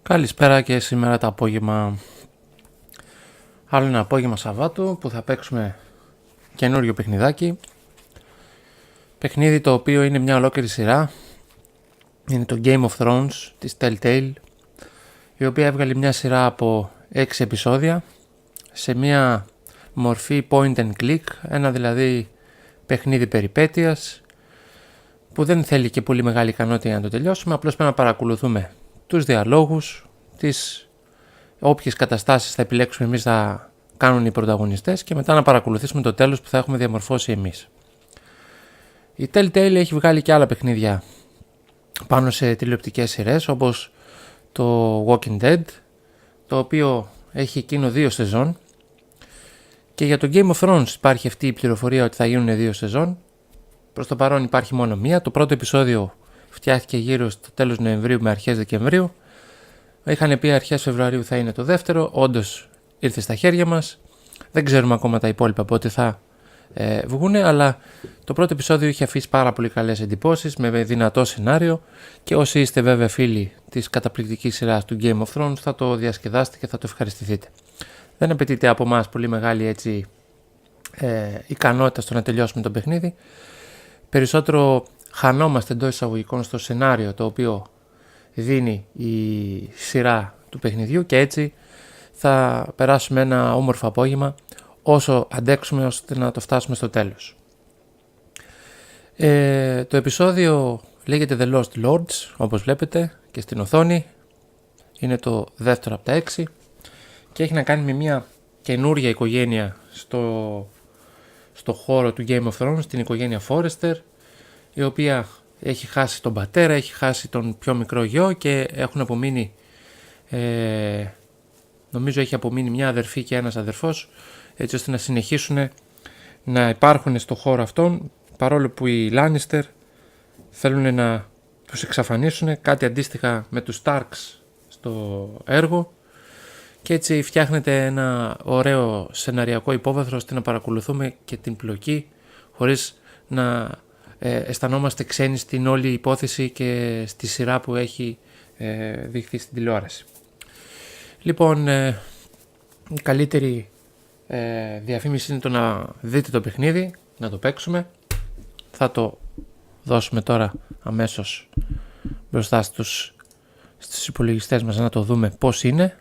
Καλησπέρα και σήμερα το απόγευμα. Άλλο ένα απόγευμα Σαββάτου που θα παίξουμε καινούριο παιχνιδάκι. Παιχνίδι το οποίο είναι μια ολόκληρη σειρά. Είναι το Game of Thrones της Telltale, η οποία έβγαλε μια σειρά από 6 επεισόδια σε μια μορφή point and click, ένα δηλαδή παιχνίδι περιπέτειας που δεν θέλει και πολύ μεγάλη ικανότητα για να το τελειώσουμε, απλώς πρέπει να παρακολουθούμε τους διαλόγους, τις όποιες καταστάσεις θα επιλέξουμε εμείς θα κάνουν οι πρωταγωνιστές και μετά να παρακολουθήσουμε το τέλος που θα έχουμε διαμορφώσει εμείς. Η Telltale έχει βγάλει και άλλα παιχνίδια πάνω σε τηλεοπτικές σειρές, όπως το Walking Dead, το οποίο έχει εκείνο 2 σεζόν, και για το Game of Thrones υπάρχει αυτή η πληροφορία ότι θα γίνουν 2 σεζόν. Προς το παρόν υπάρχει μόνο μία. Το πρώτο επεισόδιο φτιάχτηκε γύρω στο τέλος Νοεμβρίου με αρχές Δεκεμβρίου. Είχαν πει αρχές Φεβρουαρίου θα είναι το δεύτερο. Όντως ήρθε στα χέρια μας. Δεν ξέρουμε ακόμα τα υπόλοιπα πότε θα βγούνε, αλλά το πρώτο επεισόδιο είχε αφήσει πάρα πολύ καλές εντυπώσεις με δυνατό σενάριο και όσοι είστε βέβαια φίλοι της καταπληκτικής σειράς του Game of Thrones θα το διασκεδάσετε και θα το ευχαριστηθείτε. Δεν απαιτείται από εμάς πολύ μεγάλη έτσι, ικανότητα στο να τελειώσουμε το παιχνίδι. Περισσότερο χανόμαστε εντός εισαγωγικών στο σενάριο το οποίο δίνει η σειρά του παιχνιδιού και έτσι θα περάσουμε ένα όμορφο απόγευμα όσο αντέξουμε ώστε να το φτάσουμε στο τέλος. Το επεισόδιο λέγεται The Lost Lords, όπως βλέπετε και στην οθόνη. Είναι το δεύτερο από τα 6 και έχει να κάνει με μια καινούρια οικογένεια στο χώρο του Game of Thrones, την οικογένεια Forrester, η οποία έχει χάσει τον πατέρα, έχει χάσει τον πιο μικρό γιο και έχουν απομείνει, νομίζω έχει απομείνει μια αδερφή και ένας αδερφός, έτσι ώστε να συνεχίσουν να υπάρχουν στο χώρο αυτόν, παρόλο που οι Lannister θέλουν να τους εξαφανίσουν, κάτι αντίστοιχα με τους Starks στο έργο, και έτσι φτιάχνεται ένα ωραίο σεναριακό υπόβαθρο ώστε να παρακολουθούμε και την πλοκή χωρίς να αισθανόμαστε ξένοι στην όλη υπόθεση και στη σειρά που έχει δειχθεί στην τηλεόραση. Λοιπόν, η καλύτερη διαφήμιση είναι το να δείτε το παιχνίδι, να το παίξουμε. Θα το δώσουμε τώρα αμέσως μπροστά στους υπολογιστές μας να το δούμε πώς είναι.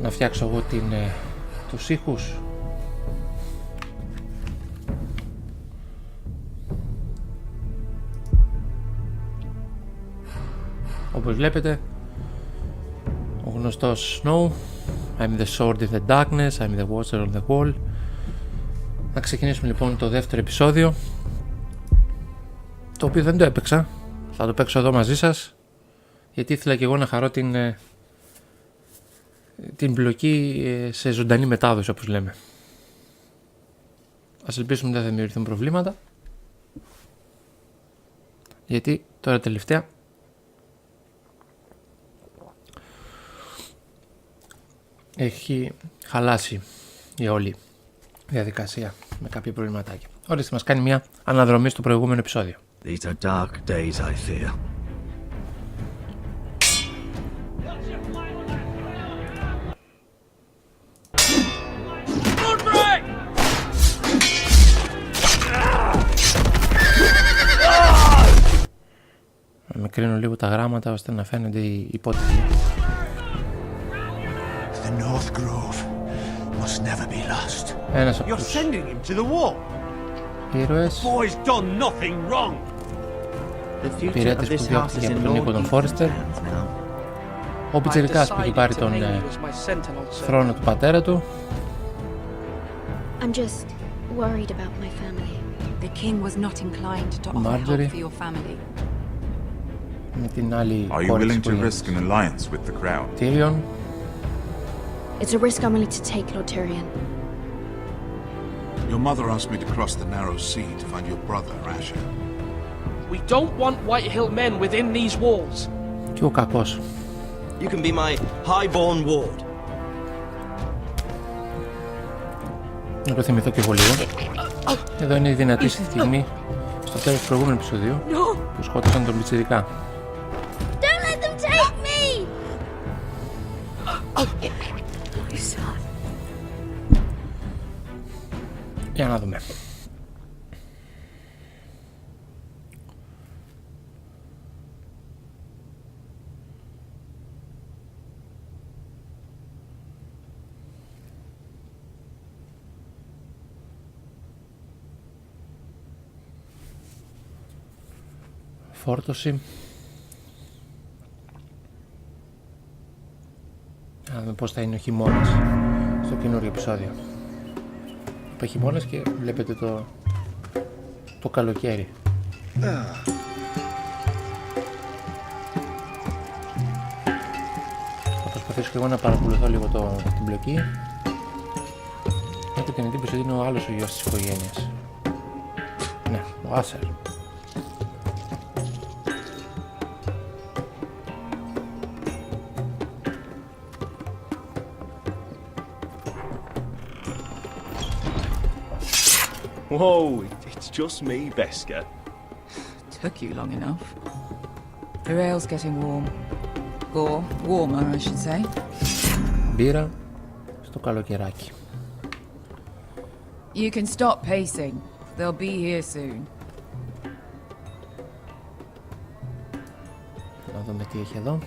Να φτιάξω εγώ τους ήχους. Όπως βλέπετε, ο γνωστός Snow, I'm the sword in the darkness, I'm the watcher on the wall. Να ξεκινήσουμε λοιπόν το δεύτερο επεισόδιο, το οποίο δεν το έπαιξα. Θα το παίξω εδώ μαζί σας, γιατί ήθελα και εγώ να χαρώ την μπλοκή σε ζωντανή μετάδοση, όπως λέμε. Ας ελπίσουμε δεν θα δημιουργηθούν προβλήματα, γιατί τώρα τελευταία έχει χαλάσει η όλη διαδικασία με κάποια προβληματάκια. Ορίστε, μας κάνει μια αναδρομή στο προηγούμενο επεισόδιο. These are dark days, I fear. Μικρύνω λίγο τα γράμματα ώστε να φαίνονται οι υπότιτλοι. The North Grove must never be lost. Ένας από You're τους sending him to the war. ήρωες, Boy's done nothing wrong. The future of πειρατές που this house διώχθηκε is από in τον οίκο των Φόρεστερ, ο πιτσιρικάς που έχει πάρει τον θρόνο του πατέρα του. I'm just worried about my family. The king was not inclined to offer Marjorie. help for your family. Με την άλλη Are you κόρη της willing to οικογένειας, risk an alliance with the Crown? Tyrion. It's a risk I'm willing to take, Lord Tyrion. Your mother asked me to cross the narrow sea to find your brother, Asher. We don't want White Hill men within these walls. Και ο κακός. You can be my highborn ward. Να το θυμηθώ και εγώ λίγο. Εδώ είναι η δυνατή στιγμή στο τέλος του προηγούμενου επεισοδίου που σκότωσαν τον πιτσιρικά. Don't let them take me! Για να δούμε. Φόρτωση. Να δούμε πώς θα είναι ο χειμώνας στο καινούριο επεισόδιο. Είπα χειμώνας και βλέπετε το καλοκαίρι. Θα προσπαθήσω και εγώ να παρακολουθώ λίγο την πλοκή. Έχω την εντύπωση ότι είναι ο άλλος ο γιος της οικογένειας. Ναι, ο Άσερ. Whoa, it's just me, Beska. Took you long enough. The rail's getting warm. Or warmer, I should say. Μπήρα στο καλοκαιράκι. You can stop pacing. They'll be here soon. Να δούμε τι έχει εδώ.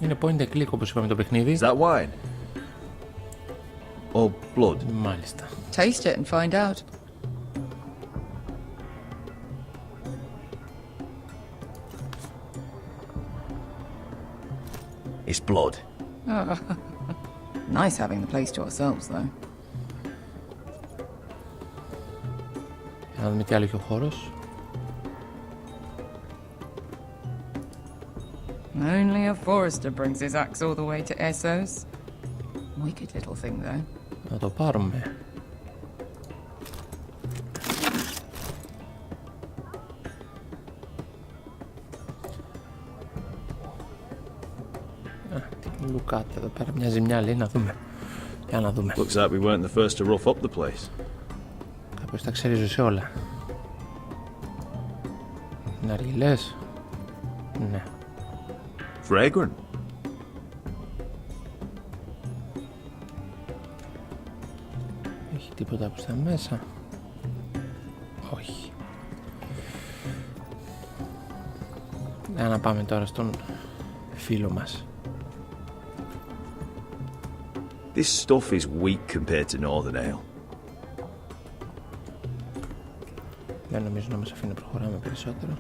Είναι point and click όπως είπαμε το παιχνίδι. Is that wine? Or blood? Μάλιστα. Taste it and find out. It's blood. Nice having the place to ourselves, though. Να δούμε τι άλλο έχει ο χώρος. Only a forester brings his axe all the way to Essos. Wicked little thing, though. Να το πάρουμε. Τι λουκάτε εδώ πέρα, μια ζημιά λέει, να δούμε. Για να δούμε. Looks like we weren't the first to rough up the place. Κάποιος τα ξέρει σε όλα. Ναργιλές. Ναι. Fragrant. Έχει τίποτα προς τα μέσα? Όχι. Για να πάμε τώρα στον φίλο μας. This stuff is weak compared to Northern Ale. Δεν νομίζω να μας αφήνει να προχωράμε περισσότερο.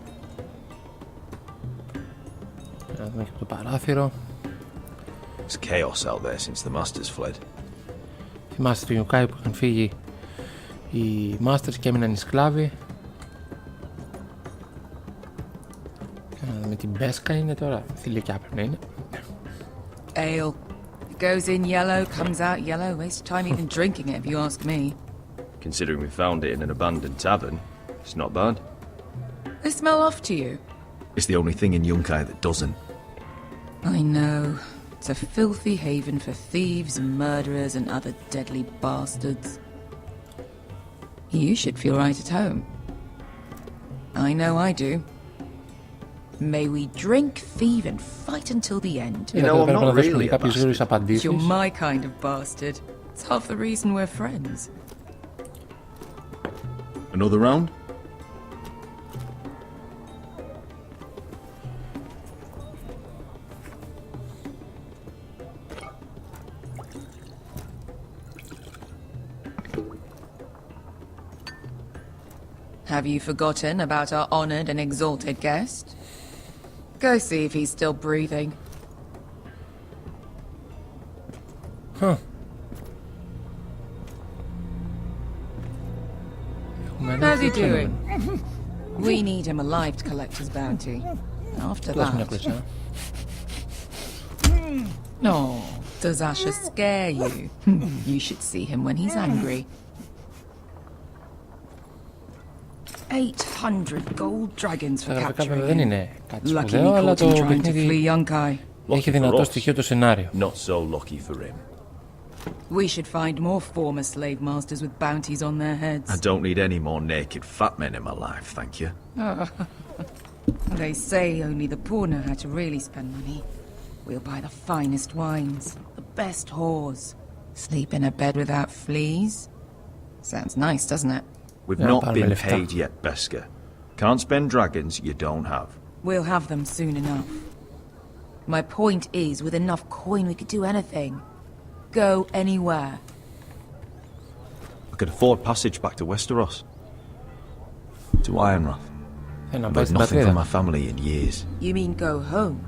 Να δούμε και από το παράθυρο. There's chaos out there since the Masters fled. Θυμάστε το Ιουκάι που είχαν φύγει οι Masters και έμειναν οι σκλάβοι. Να δούμε την Μπέσκα είναι τώρα. Θηλυκιά πρέπει να είναι. Ale. It goes in yellow, comes out yellow. Waste time even drinking it, if you ask me. Considering we found it in an abandoned tavern, it's not bad. They smell off to you. It's the only thing in Yunkai that doesn't. I know. It's a filthy haven for thieves and murderers and other deadly bastards. You should feel right at home. I know I do. May we drink, thieve and fight until the end. You know, I'm not really a κάποιες γρήγορες απαντήσεις. You're my kind of bastard. It's half the reason we're friends. Another round? Have you forgotten about our honored and exalted guest? Go see if he's still breathing. Huh. How's he doing? We need him alive to collect his bounty. After Δώσ' μια that... κλεισά. No, does Asher scare you? You should see him when he's angry. 800 gold dragons for Βέβαια capturing δεν him. είναι κάτι Lucky we σπουδαίο, αλλά caught το him trying to παιχνίδι flee Yunkai. έχει Lucky for δυνατό us. στοιχείο το σενάριο. Not so lucky for him. We should find more former slave masters with bounties on their heads. I don't need any more naked fat men in my life, thank you. They say only the poor know how to really spend money. We'll buy the finest wines, the best whores, sleep in a bed without fleas. Sounds nice, doesn't it? We've Yeah, not been left paid yet, Beska. Can't spend dragons you don't have. We'll have them soon enough. My point is, with enough coin we could do anything. Go anywhere. I could afford passage back to Westeros. To Ironrath. Να πάει But στην nothing for πατρίδα. my family in years. You mean go home?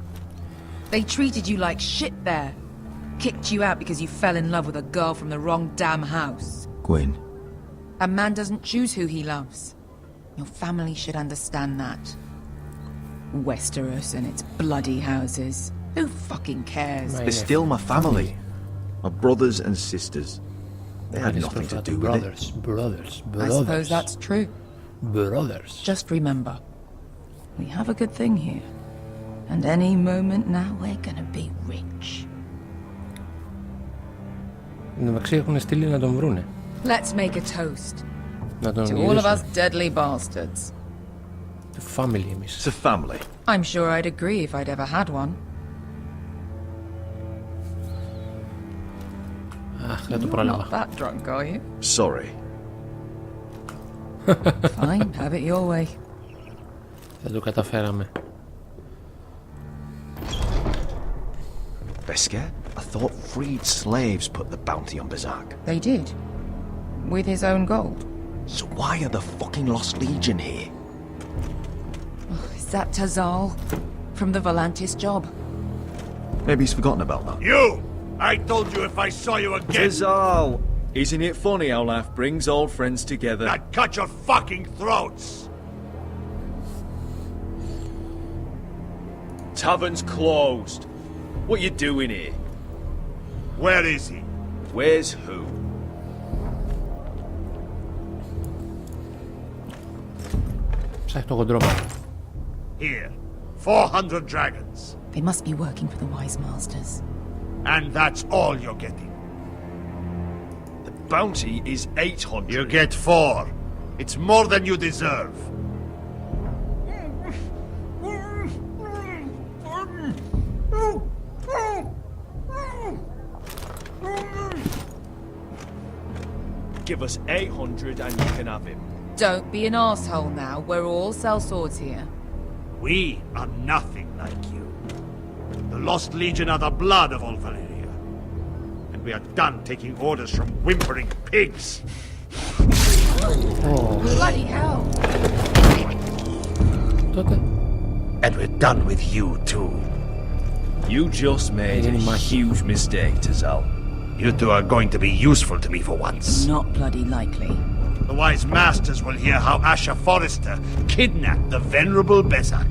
They treated you like shit there. Kicked you out because you fell in love with a girl from the wrong damn house. Gwyn, A man doesn't choose who he loves. Your family should understand that. Westeros and its bloody houses. Who fucking cares? Right. they're still my family. My brothers and sisters. They had nothing to do with it. Brothers. I suppose that's true. Brothers. Just remember, we have a good thing here. And any moment now we're gonna be rich. Εν τω μεταξύ έχουν στείλει να τον βρούνε. Let's make a toast. Να τον To all of us γυρίσουν. deadly bastards. Το family εμείς. It's a family. I'm sure I'd agree if I'd ever had one. Αχ, δεν το You're πρόλαβα. not that drunk, are you? Sorry. Fine, have it your way. Δεν το καταφέραμε. Beska, I thought freed slaves put the bounty on Berserk. They did. With his own gold. So why are the fucking Lost Legion here? Is that Tazal? From the Volantis job? Maybe he's forgotten about that. You! I told you if I saw you again, Tizal! Isn't it funny how life brings old friends together? I'd cut your fucking throats! Tavern's closed. What you doing here? Where is he? Where's who? Ψάχνει το κοντρό. Here. 400 dragons. They must be working for the Wise Masters. And that's all you're getting. The bounty is 800. You get 4. It's more than you deserve. Give us 800 and you can have him. Don't be an asshole now. We're all sellswords here. We are nothing like you. The Lost Legion are the blood of all Valyria. And we are done taking orders from whimpering pigs. Bloody hell! Τότε. And we're done with you too. You just made a huge mistake, Tazal. You two are going to be useful to me for once. Not bloody likely. The Wise Masters will hear how Asher Forrester kidnapped the venerable Besak.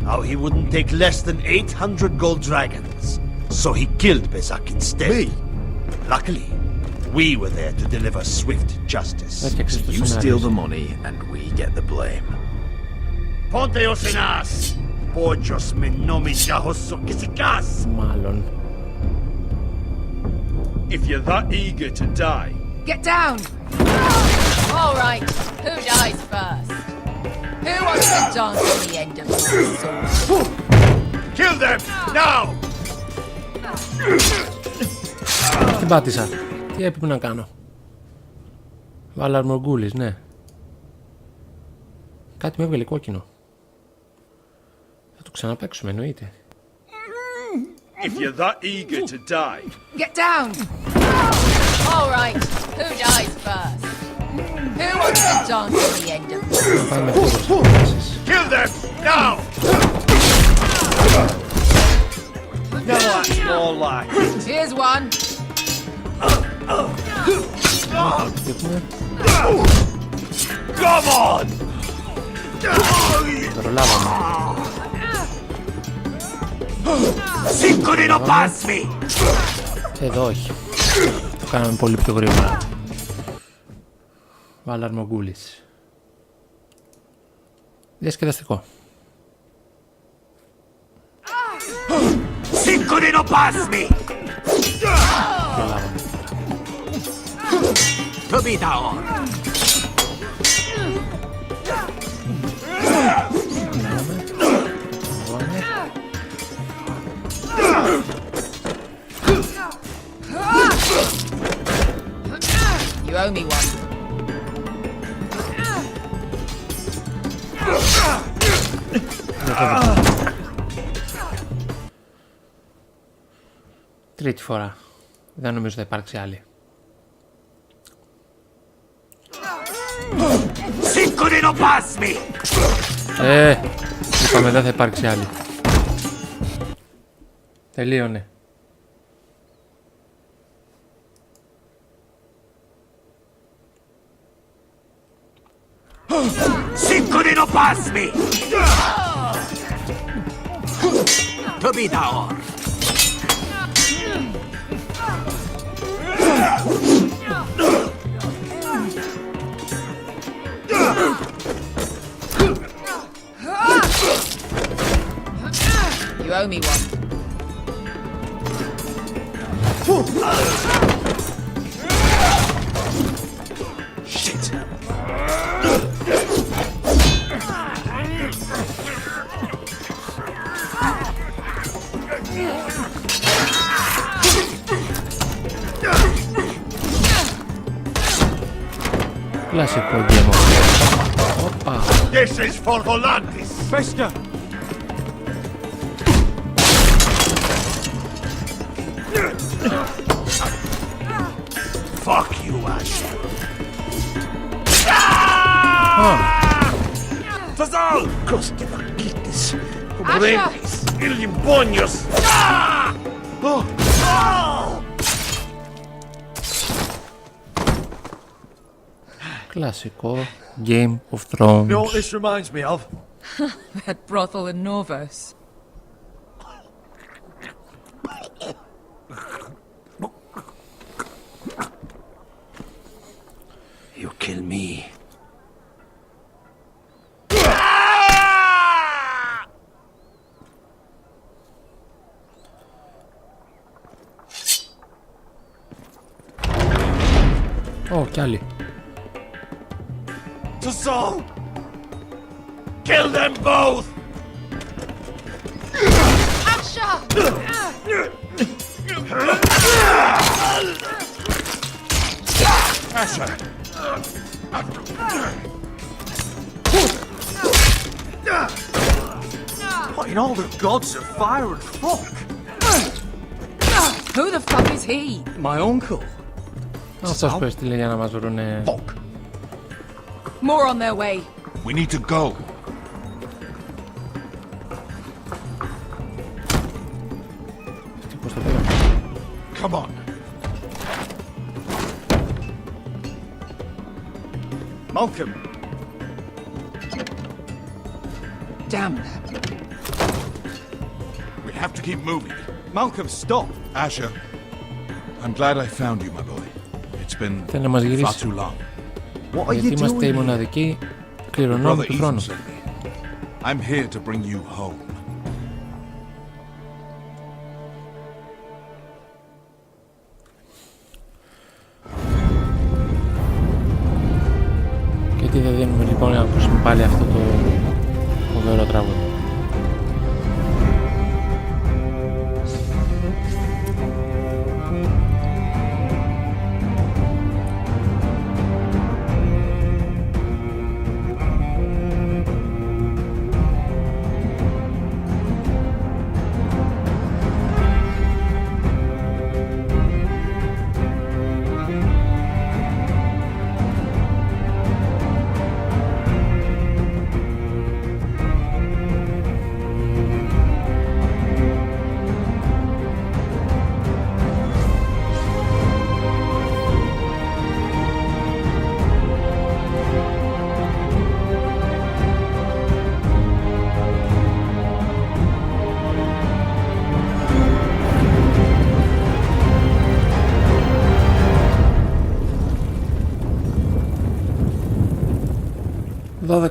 How he wouldn't take less than 800 gold dragons. So he killed Besak instead. Me? Luckily, we were there to deliver swift justice. Έφτιαξες το You steal σενάριο. the money and we get the blame. Ponteos en as! Pojos me nomis yahoso kisikas! Μάλλον. If you're that eager to die, Get down! All right, who dies first? Who wants to dance on the end of my sword? Kill them! Now! Την πάτησα. Τι έπρεπε να κάνω. Βάλα αρμοργούλης, ναι. Κάτι με έβγαλε κόκκινο. Θα το ξαναπαίξουμε, εννοείται. if you're that eager to die, Get down! All right, who dies first? Who wants to dance on the end of my sword? Πάμε με Kill them! Now! now that's more like it. Here's one. Come on! Προλάβαμε. Siccone no pasmi! Εδώ όχι. Το κάναμε πολύ πιο γρήγορα. Βάλα αρμοργούλης. Διασκεδαστικό. Siccone no pasmi! Προλάβαμε. You owe me one. Τρίτη φορά. Δεν νομίζω θα υπάρξει άλλη. Είπαμε δεν θα υπάρξει άλλη. Τελείωνε. You owe me one. Shit! Κλασικό γκέμο. Όπα. This is for Volantis! Fester! Fuck you, Asher! Fazal! Koske vakitis! Kubrentis! Illimbonios! Κλασικό Game of Thrones. You know what this reminds me of? That brothel in Norvos. You kill me. Κι άλλοι. To Saul! Kill them both! Asha! Asher! What in all the gods of fire and fuck? Who the fuck is he? My uncle. Αυτός που έστειλε για να μας βρούνε. Fuck! More on their way. We need to go. Πώς το πέρα. Come on. Malcolm. Damn. We have to keep moving. Malcolm, stop. Asher, I'm glad I found you, my boy. It's been Θέλει να μας far γυρίσει. too long. What are Γιατί you είμαστε οι doing? μοναδικοί κληρονόμοι Brother του Ethan χρόνου. sent me. I'm here to bring you home. Και τι δεν δίνουμε λοιπόν να ακούσουμε πάλι αυτό το φοβερό τραγούδι.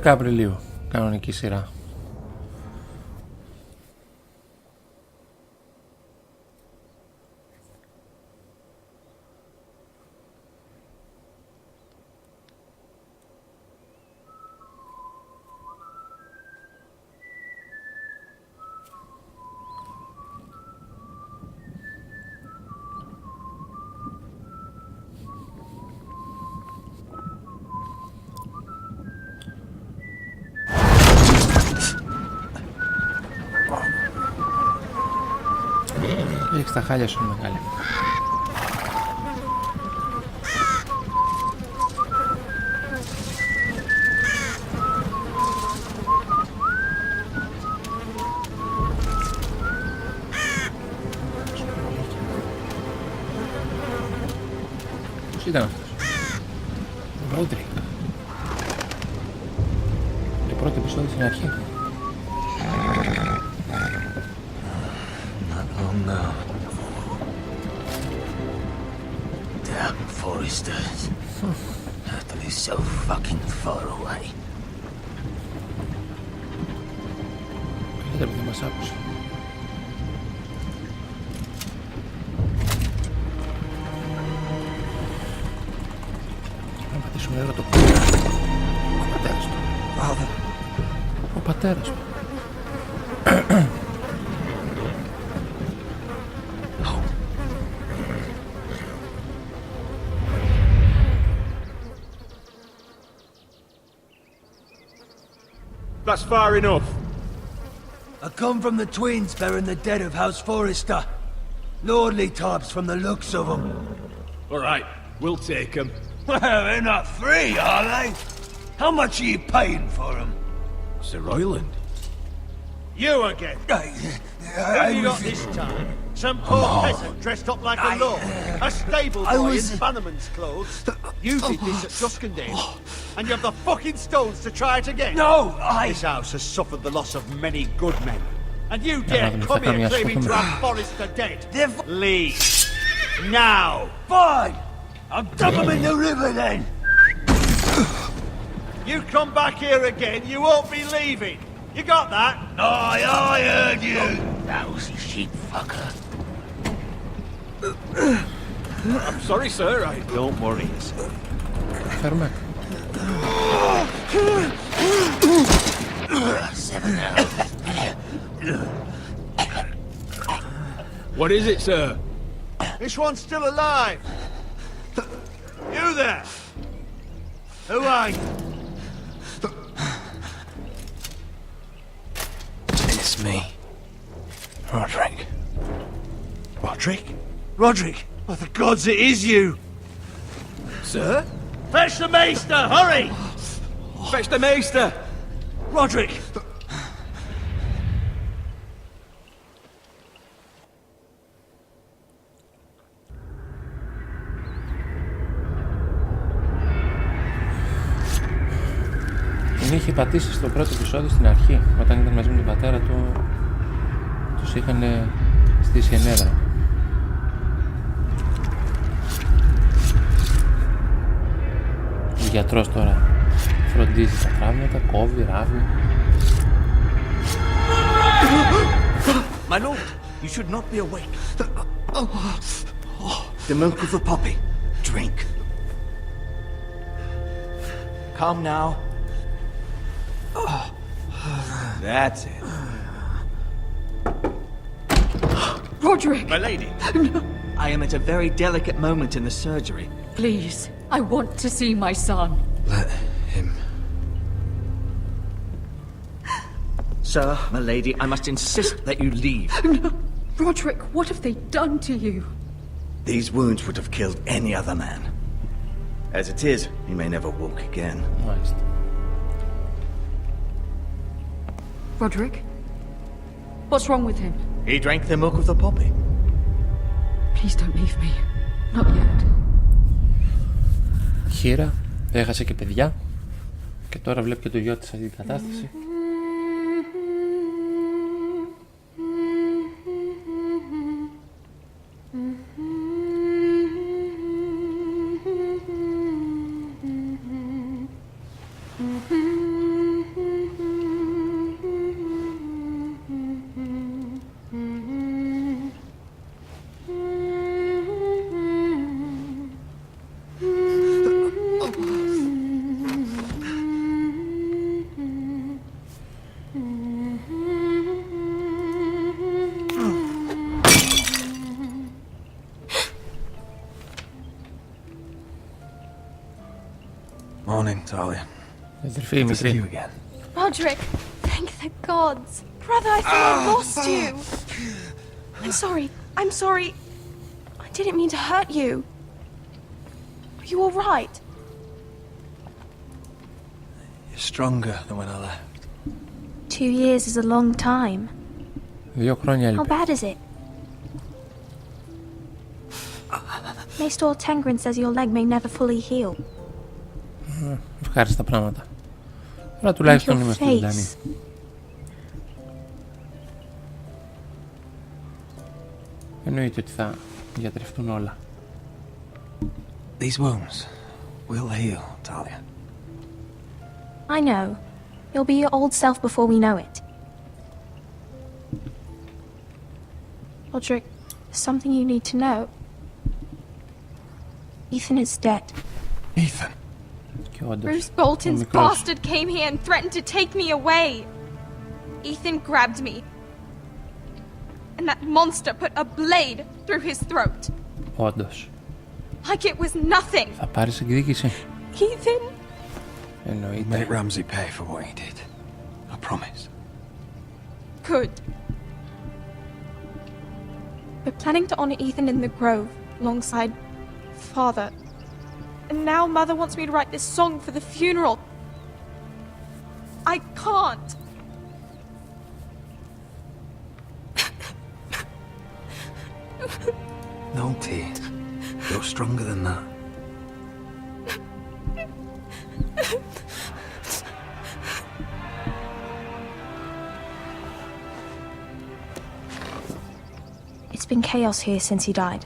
Απριλίου, κανονική σειρά. Ρίξε τα χάλια σου, μεγάλη. Πώς ήταν αυτός? Ρόντρικ. Το πρώτο επεισόδιο στην αρχή. Not long now. Damn foresters. Have to be so fucking far away. Καλύτερα επειδή μας άκουσε. Να πατήσουμε λίγο το πόδι. Ο πατέρας του. Ο πατέρας του. That's far enough. I come from the twins bearing the dead of House Forrester. Lordly types from the looks of them. All right, we'll take them. Well, they're not free, are they? How much are you paying for them? Sir Royland. You again. Who have you got this time? Some poor peasant dressed up like a lord. A stable boy in Bannerman's clothes. You did this at Duskendale. And you have the fucking stones to try it again? No, This house has suffered the loss of many good men. And you dare come here claiming to have Forrester dead? Leave. Now. Fine! I'll dump them in the river then! You come back here again, you won't be leaving. You got that? Aye, I heard you! Lousy sheep fucker. I'm sorry, sir. Don't worry. Φέρουμε. 7 hours. What is it, sir? This one's still alive. You there? Who are you? It's me. Roderick. Roderick? Roderick? Oh, the gods, it is you! Sir? Fetch the maester, hurry! Fetch the maester! Roderick! Την είχε πατήσει στο πρώτο επεισόδιο στην αρχή, όταν ήταν μαζί με τον πατέρα του. Τους είχαν στήσει ενέδρα. Ο γιατρός τώρα φροντίζει τα τραύματα, κόβει, ράβει. My lord, you should not be awake. The milk of the poppy. Drink. Calm now. That's it. Roderick! My lady. I am at a very delicate moment in the surgery. Please, I want to see my son. Let him. Sir, my lady, I must insist that you leave. No. Roderick, what have they done to you? These wounds would have killed any other man. As it is, he may never walk again. Μάλιστα. Roderick? What's wrong with him? He drank the milk of the poppy. Please don't leave me. Not yet. Χείρα, έχασε και παιδιά και τώρα βλέπει και το γιο της σε αυτή την κατάσταση. Morning, Talia. Αδερφή, Good to see you μικρή. again. Roderick, thank the gods. Brother, I thought I lost you. I'm sorry. I'm sorry. I didn't mean to hurt you. Are you all right? You're stronger than when I left. 2 years is a long time. 2 χρόνια How έλειπε. bad is it? Maester Tengrin says your leg may never fully heal. Ευχάριστα πράγματα. Αλλά τουλάχιστον είμαστε ζωντανοί. Εννοείται ότι θα γιατρευτούν όλα. These wounds will heal, Talia. I know. You'll be your old self before we know it. Roderick, there's something you need to know. Ethan is dead. Ethan? Και όντως, Bruce Bolton's ο μικρός. bastard came here and threatened to take me away. Ethan grabbed me. And that monster put a blade through his throat. Όντως. Like it was nothing. Θα πάρεις εκδίκηση. Ethan? Εννοείται. Make Ramsay pay for what he did. I promise. Good. We're planning to honor Ethan in the grove, alongside Father. And now Mother wants me to write this song for the funeral. I can't. No tears. You're stronger than that. It's been chaos here since he died.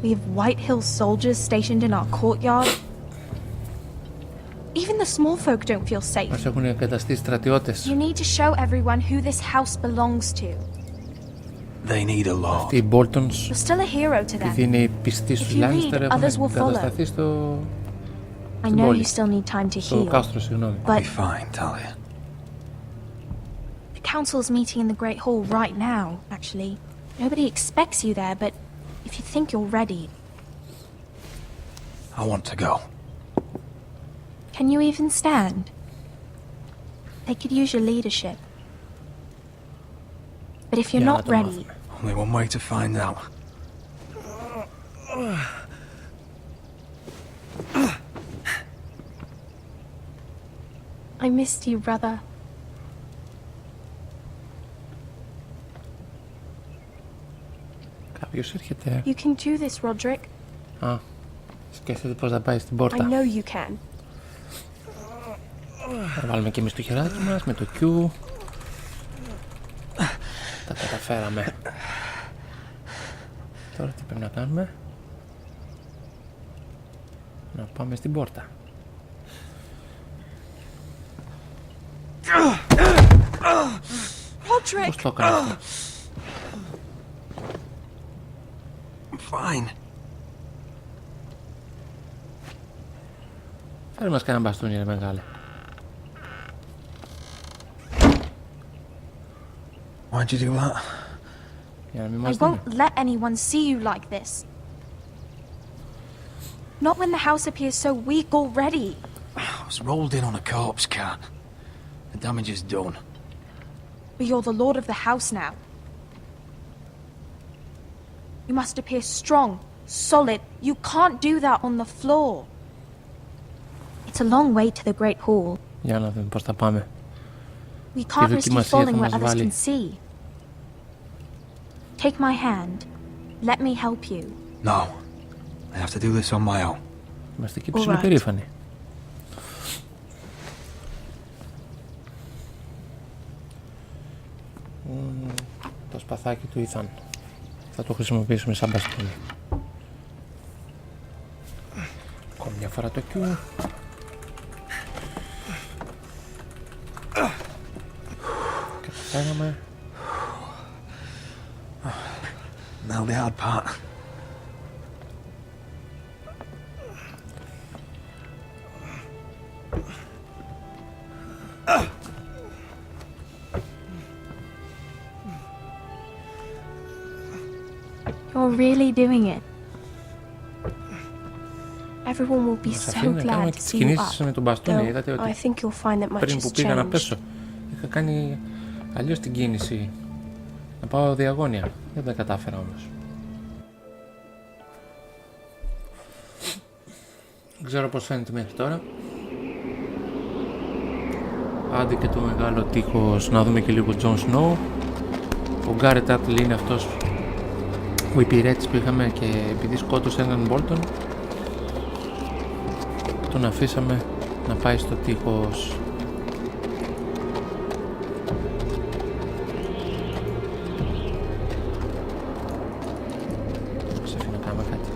We have White Hill soldiers stationed in our courtyard. Even the small folk don't feel safe. Μας έχουν εγκαταστήσει στρατιώτες. You need to show everyone who this house belongs to. They need a lot. Αυτοί οι Boltons, You're still a hero to them. επειδή είναι οι πιστοί στους If you Lannister, lead, έχουν others will εγκατασταθεί στο... I στην know πόλη. you still need time to Στο heal. κάστρο, συγγνώμη. But Be fine, Talia. the council's meeting in the Great Hall right now, actually. Nobody expects you there, but if you think you're ready... I want to go. Can you even stand? They could use your leadership. But if you're Yeah, I not don't ready... Only one way to find out. I missed you, brother. Κάποιος έρχεται. You can do this, Roderick. Α, σκέφτεται πώς θα πάει στην I πόρτα. know you can. Θα βάλουμε και εμείς το χεράκι μας με το Q. Τα καταφέραμε. Τώρα τι πρέπει να κάνουμε? Να πάμε στην πόρτα. Roderick! Πώς το έκανα αυτό? I'm fine. Φέρε μας κανένα μπαστούνι ρε μεγάλε. Why'd you do that? Για να μην I μας won't δίνει. let anyone see you like this. Not when the house appears so weak already. I was rolled in on a corpse cart. The damage is done. But you're the lord of the house now. You must appear strong, solid. You can't do that on the floor. It's a long way to the Great Hall. Για να δούμε πώς θα πάμε. We can't risk you δοκιμασία falling θα where μας others βάλει. can see. Take my hand. Let me help you. No. I have to do this on my own. Είμαστε και Alright. ψιλοπερήφανοι. Το σπαθάκι του Ethan. Θα το χρησιμοποιήσουμε σαν μπαστούνι. Ακόμη μια φορά το Q. Καταφέραμε. Now the hard part. You're really doing it. Everyone will be Μας so αφήνει να κάνουμε glad και to τις see you κινήσεις up. με τον μπαστούνι. Είδατε Though I ότι think you'll find that much πριν has που πήγα να changed. πέσω είχα κάνει αλλιώς την κίνηση Να πάω διαγώνια. Δεν τα κατάφερα όμως. Δεν ξέρω πώς φαίνεται μέχρι τώρα. Άντε και το μεγάλο τείχος, να δούμε και λίγο Jon Snow. Ο Γκάρετ Άτλ είναι αυτός ο υπηρέτης που είχαμε και επειδή σκότωσε έναν Μπόλτον, τον αφήσαμε να πάει στο τείχος. Σε αφήνω να κάνουμε κάτι.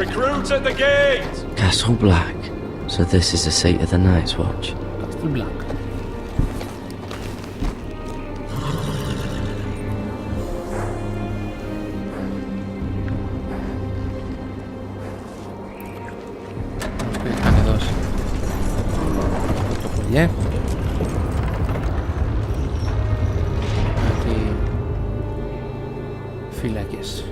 Recruits at the gate! Castle Black. So this is the seat of the Night's Watch. Castle Black. Μας είχαν δώσει το κολλιέ. Κάτι φύλακες.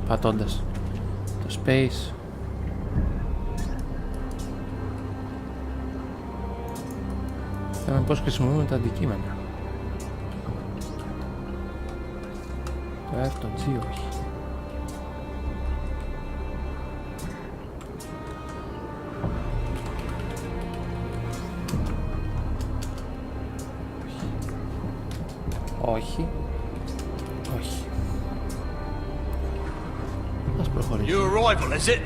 Πατώντας το space. Θέλουμε πώς χρησιμοποιούμε τα αντικείμενα. Το F, το G όχι. Όχι. Όχι. New arrival, is it?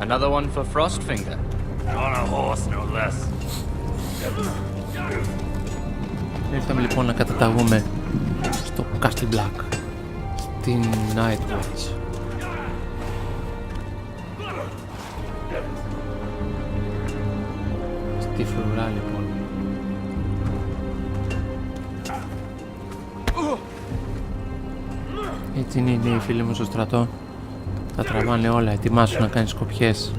Another one for Frostfinger. On a horse, no less. Ήρθαμε λοιπόν να καταταγούμε στο Castle Black, στην Night Watch. Στη φρουρά λοιπόν. Έτσι είναι οι φίλοι μου στο στρατό. Τα τραβάνε όλα, ετοιμάσου να κάνεις κοπιές.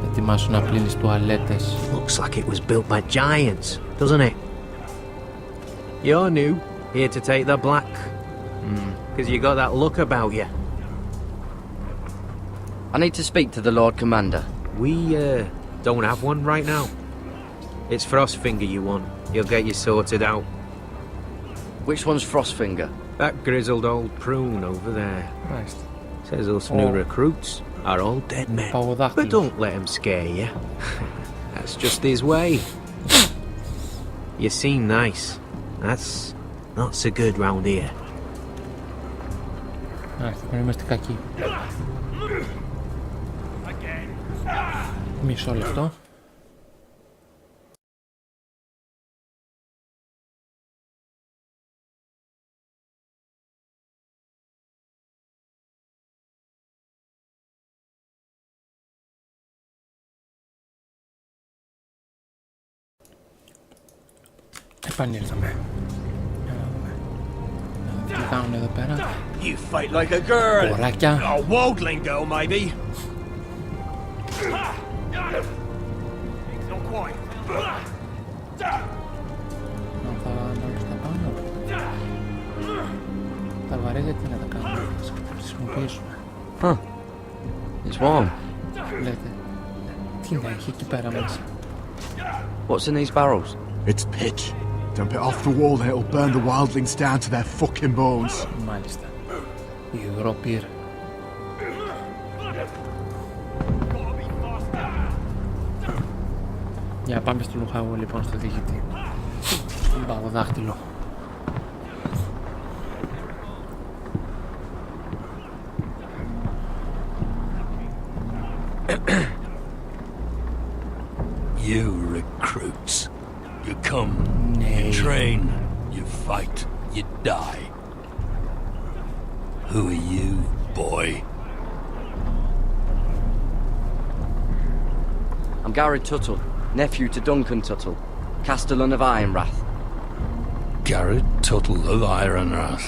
Ετοιμάσου να πλύνεις τουαλέτες. Looks like it was built by giants, doesn't it? You're new, here to take the black. Because you got that look about you. I need to speak to the Lord Commander. We, don't have one right now. It's Frostfinger you want. He'll get you sorted out. Which one's Frostfinger? That grizzled old prune over there. Nice. Says us new recruits are all dead men. But don't let him scare you. That's just his way. You seem nice. That's not so good round here. Nice, πρέπει να είμαστε κακοί. Μισό λεπτό. Επανήλθαμε. Τι κάνουν εδώ πέρα. You fight like a girl. Κοράκια. A wildling girl, maybe. Not quite. Θα βάλω στα πάνω. Τα βαρέλια τι να τα κάνουμε. Θα τα χρησιμοποιήσουμε. Huh. It's warm. Λέτε. Τι να έχει εκεί πέρα μέσα. What's in these barrels? It's pitch. Dump it off the wall and it'll burn the wildlings down to their fucking bones. Μάλιστα. Υγρό πυρ. Για πάμε στο λουχαγό λοιπόν στο διοικητή. Στον παγοδάχτυλο. You recruits. You come, you train, you fight, you die. Who are you, boy? I'm Garrett Tuttle, nephew to Duncan Tuttle, Castellan of Ironrath. Garrett Tuttle of Ironrath.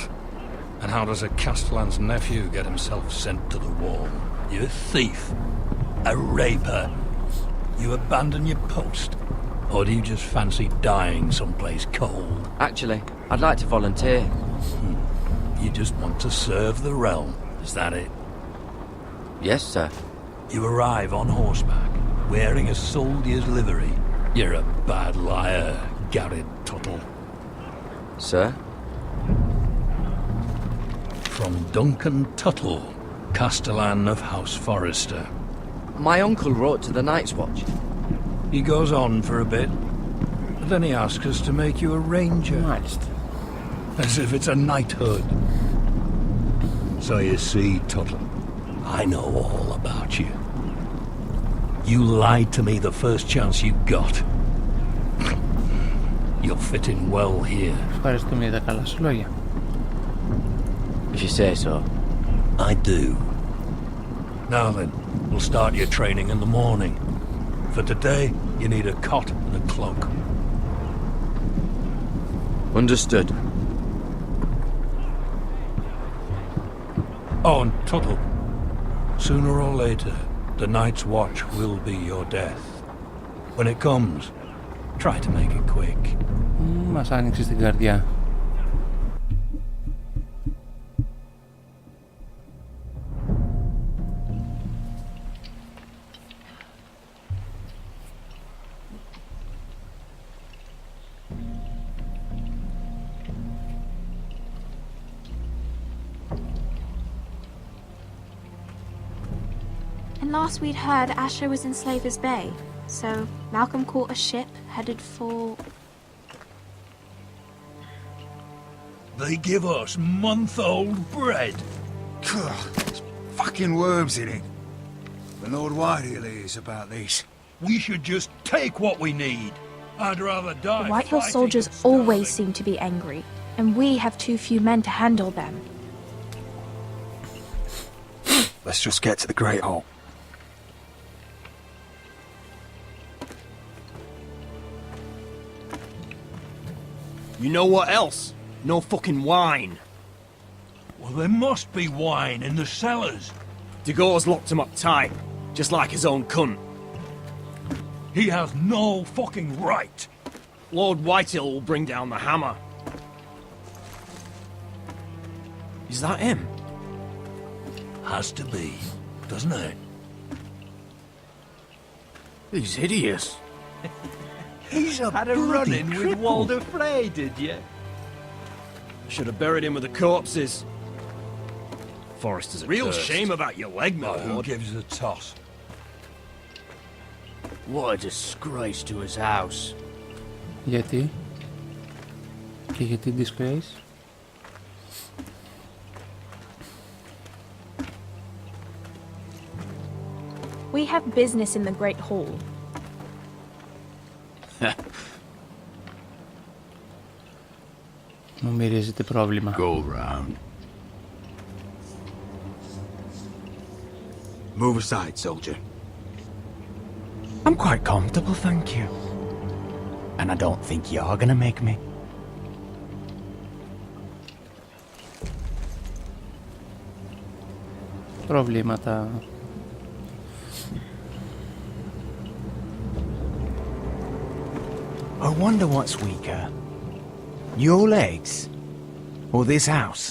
And how does a Castellan's nephew get himself sent to the wall? You thief. A raper. You abandon your post? Or do you just fancy dying someplace cold? Actually, I'd like to volunteer. You just want to serve the realm, is that it? Yes, sir. You arrive on horseback, wearing a soldier's livery. You're a bad liar, Garrett Tuttle. Sir? From Duncan Tuttle, Castellan of House Forrester. My uncle wrote to the Night's Watch. He goes on for a bit, but then he asks us to make you a ranger. As if it's a knighthood. So you see, Tuttle, I know all about you. You lied to me the first chance you got. You'll fit in well here. Ευχαριστούμε για τα καλά σου λόγια. If you say so. I do. Now then, we'll start your training in the morning. For today, you need a cot and a cloak. Understood. Oh, and Tuttle. Sooner or later, the Night's Watch will be your death. When it comes, try to make it quick. Μας άνοιξε στην καρδιά. And last we'd heard Asher was in Slaver's Bay, so Malcolm caught a ship headed for... They give us month-old bread. There's fucking worms in it. The Lord Whitehill is about this. We should just take what we need. I'd rather die. The Whitehill soldiers always seem to be angry, and we have too few men to handle them. Let's just get to the Great Hall. You know what else? No fucking wine. Well, there must be wine in the cellars. Degau's locked him up tight, just like his own cunt. He has no fucking right. Lord Whitehill will bring down the hammer. Is that him? Has to be, doesn't it? He's hideous. He's Had a run-in with Walder Frey, did you? Should have buried him with the corpses. Forrester's a Real cursed. shame about your leg, my Who lord. gives a toss? What a disgrace to his house. Γιατί? Και γιατί disgrace? We have business in the Great Hall. Μου μυρίζεται πρόβλημα. Go round. Move aside, soldier. I'm quite comfortable, thank you. And I don't think you're gonna make me. Προβλήματα. I wonder what's weaker. Your legs? Or this house?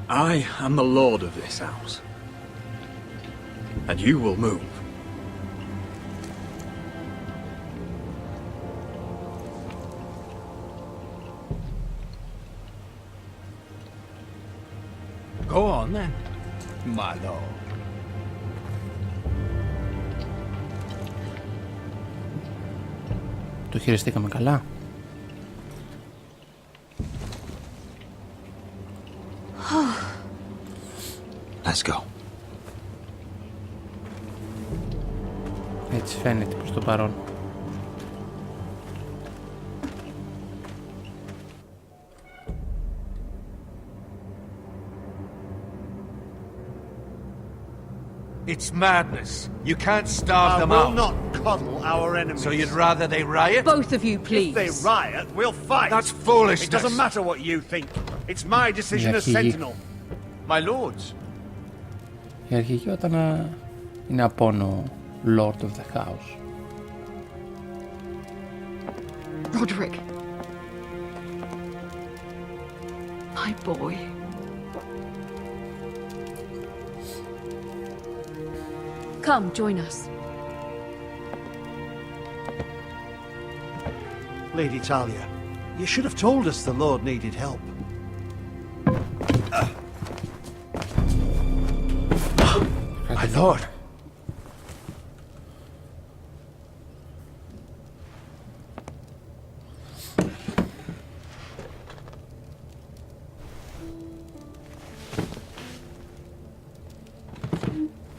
I am the lord of this house. And you will move. Go on then, my lord. Το χειριστήκαμε καλά. Let's go. Έτσι φαίνεται προς το παρόν. It's madness. You can't starve them out. I will not coddle our enemies. So you'd rather they riot? Both of you, please. If they riot, we'll fight. That's foolishness. It doesn't matter what you think. It's my decision as sentinel. My lords. Η αρχική όταν είναι απόνο Lord of the House. Roderick. My boy. Come, join us. Lady Talia, you should have told us the Lord needed help. My lord.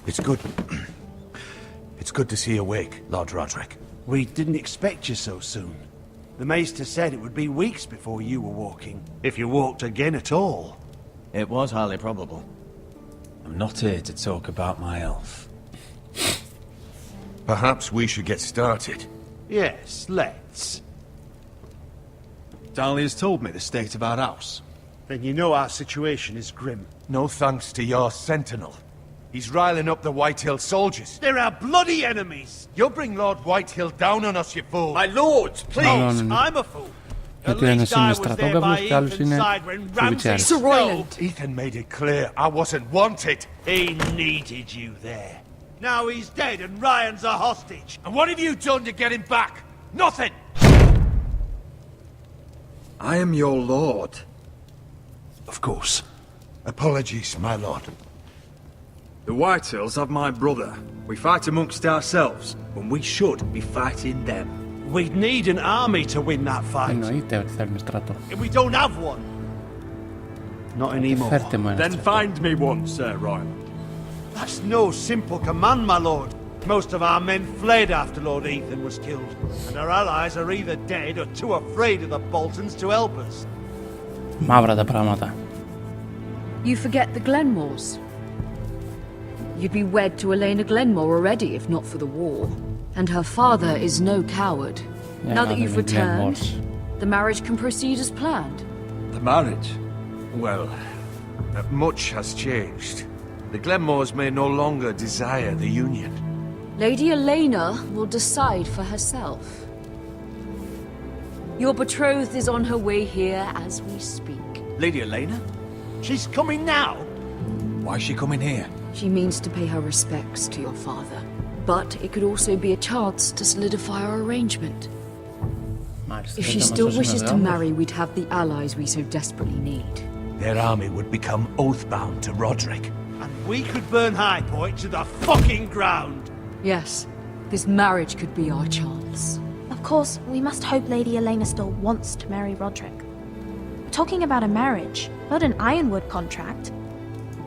It's good. It's good to see you awake, Lord Roderick. We didn't expect you so soon. The Maester said it would be weeks before you were walking, if you walked again at all. It was highly probable. I'm not here to talk about my elf. Perhaps we should get started. Yes, let's. Dahlia's told me the state of our house. Then you know our situation is grim. No thanks to your sentinel. He's riling up the Whitehill soldiers. They're our bloody enemies! You'll bring Lord Whitehill down on us, you fool! My lords, please! I'm a fool! At least I was there by Ethan's side when Ramsay stole. Ethan made it clear I wasn't wanted. He needed you there. Now he's dead and Ryan's a hostage. And what have you done to get him back? Nothing! I am your lord. Of course. Apologies, my lord. The Whitehills have my brother. We fight amongst ourselves, when we should be fighting them. We'd need an army to win that fight. Εννοείται ότι θέλουμε στρατό. If we don't have one. Not anymore. Φέρτε μου ένα Then στρατό. find me one, Sir Royal. That's no simple command, my lord. Most of our men fled after Lord Ethan was killed, and our allies are either dead or too afraid of the Boltons to help us. Μαύρα τα πράγματα. You forget the Glenmores. You'd be wed to Elena Glenmore already if not for the war. And her father is no coward. Now that you've returned, the marriage can proceed as planned. The marriage? Well, much has changed. The Glenmores may no longer desire the union. Lady Elena will decide for herself. Your betrothed is on her way here as we speak. Lady Elena? She's coming now? Why is she coming here? She means to pay her respects to your father. But it could also be a chance to solidify our arrangement. If she still wishes to marry, we'd have the allies we so desperately need. Their army would become oath-bound to Roderick. And we could burn High Point to the fucking ground! Yes, this marriage could be our chance. Of course, we must hope Lady Elena still wants to marry Roderick. We're talking about a marriage, not an Ironwood contract.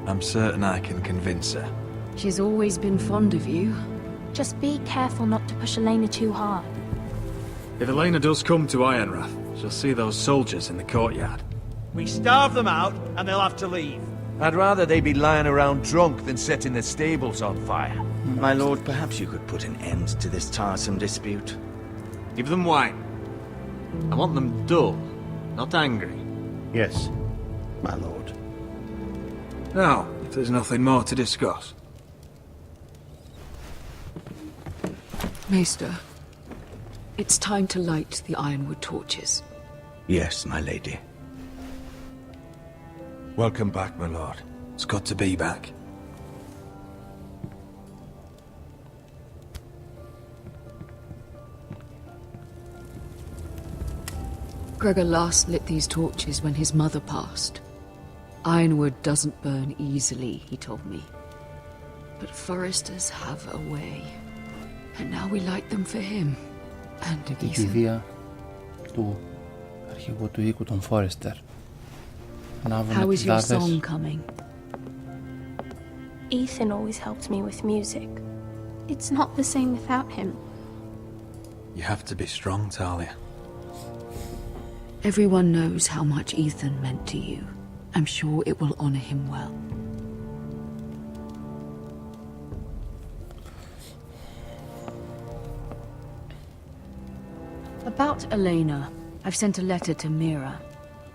I'm certain I can convince her. She's always been fond of you. Just be careful not to push Elena too hard. If Elena does come to Ironrath, she'll see those soldiers in the courtyard. We starve them out, and they'll have to leave. I'd rather they be lying around drunk than setting the stables on fire. My lord, perhaps you could put an end to this tiresome dispute. Give them wine. I want them dull, not angry. Yes, my lord. Now, if there's nothing more to discuss. Maester, it's time to light the Ironwood torches. Yes, my lady. Welcome back, my lord. It's good to be back. Gregor last lit these torches when his mother passed. Ironwood doesn't burn easily, he told me. But foresters have a way. And now we light them for him. And την κηδεία του αρχηγού του οίκου των Forester. How is your song coming? Ethan always helped me with music. It's not the same without him. You have to be strong, Talia. Everyone knows how much Ethan meant to you. I'm sure it will honor him well. About Elena, I've sent a letter to Mira.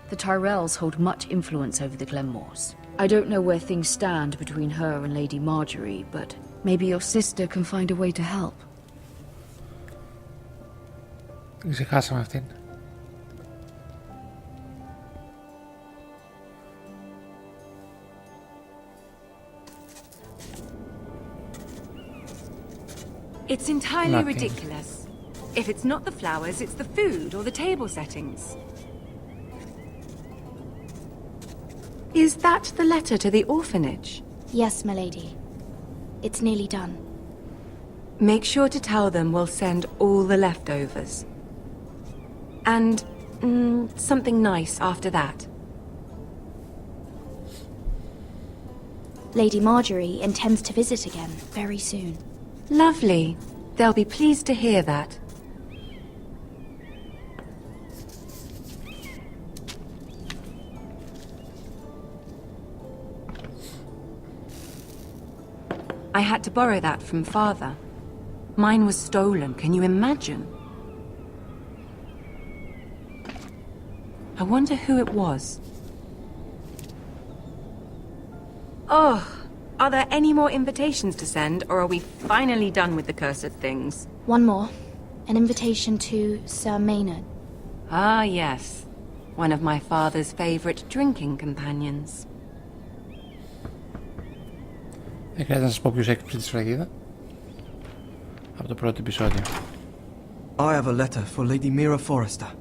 The Tyrells hold much influence over the Glenmores. I don't know where things stand between her and Lady Marjorie, but maybe your sister can find a way to help. Ξεχάσαμε αυτήν. It's entirely ridiculous. If it's not the flowers, it's the food or the table settings. Is that the letter to the orphanage? Yes, my lady. It's nearly done. Make sure to tell them we'll send all the leftovers. And something nice after that. Lady Marjorie intends to visit again very soon. Lovely. They'll be pleased to hear that. I had to borrow that from Father. Mine was stolen, can you imagine? I wonder who it was. Oh, are there any more invitations to send, or are we finally done with the cursed things? One more. An invitation to Sir Maynard. Ah, yes. One of my father's favorite drinking companions. Δεν χρειάζεται να σας πω ποιος έκρυψε τη σφραγίδα από το πρώτο επεισόδιο. I have a letter for Lady Mira Forrester.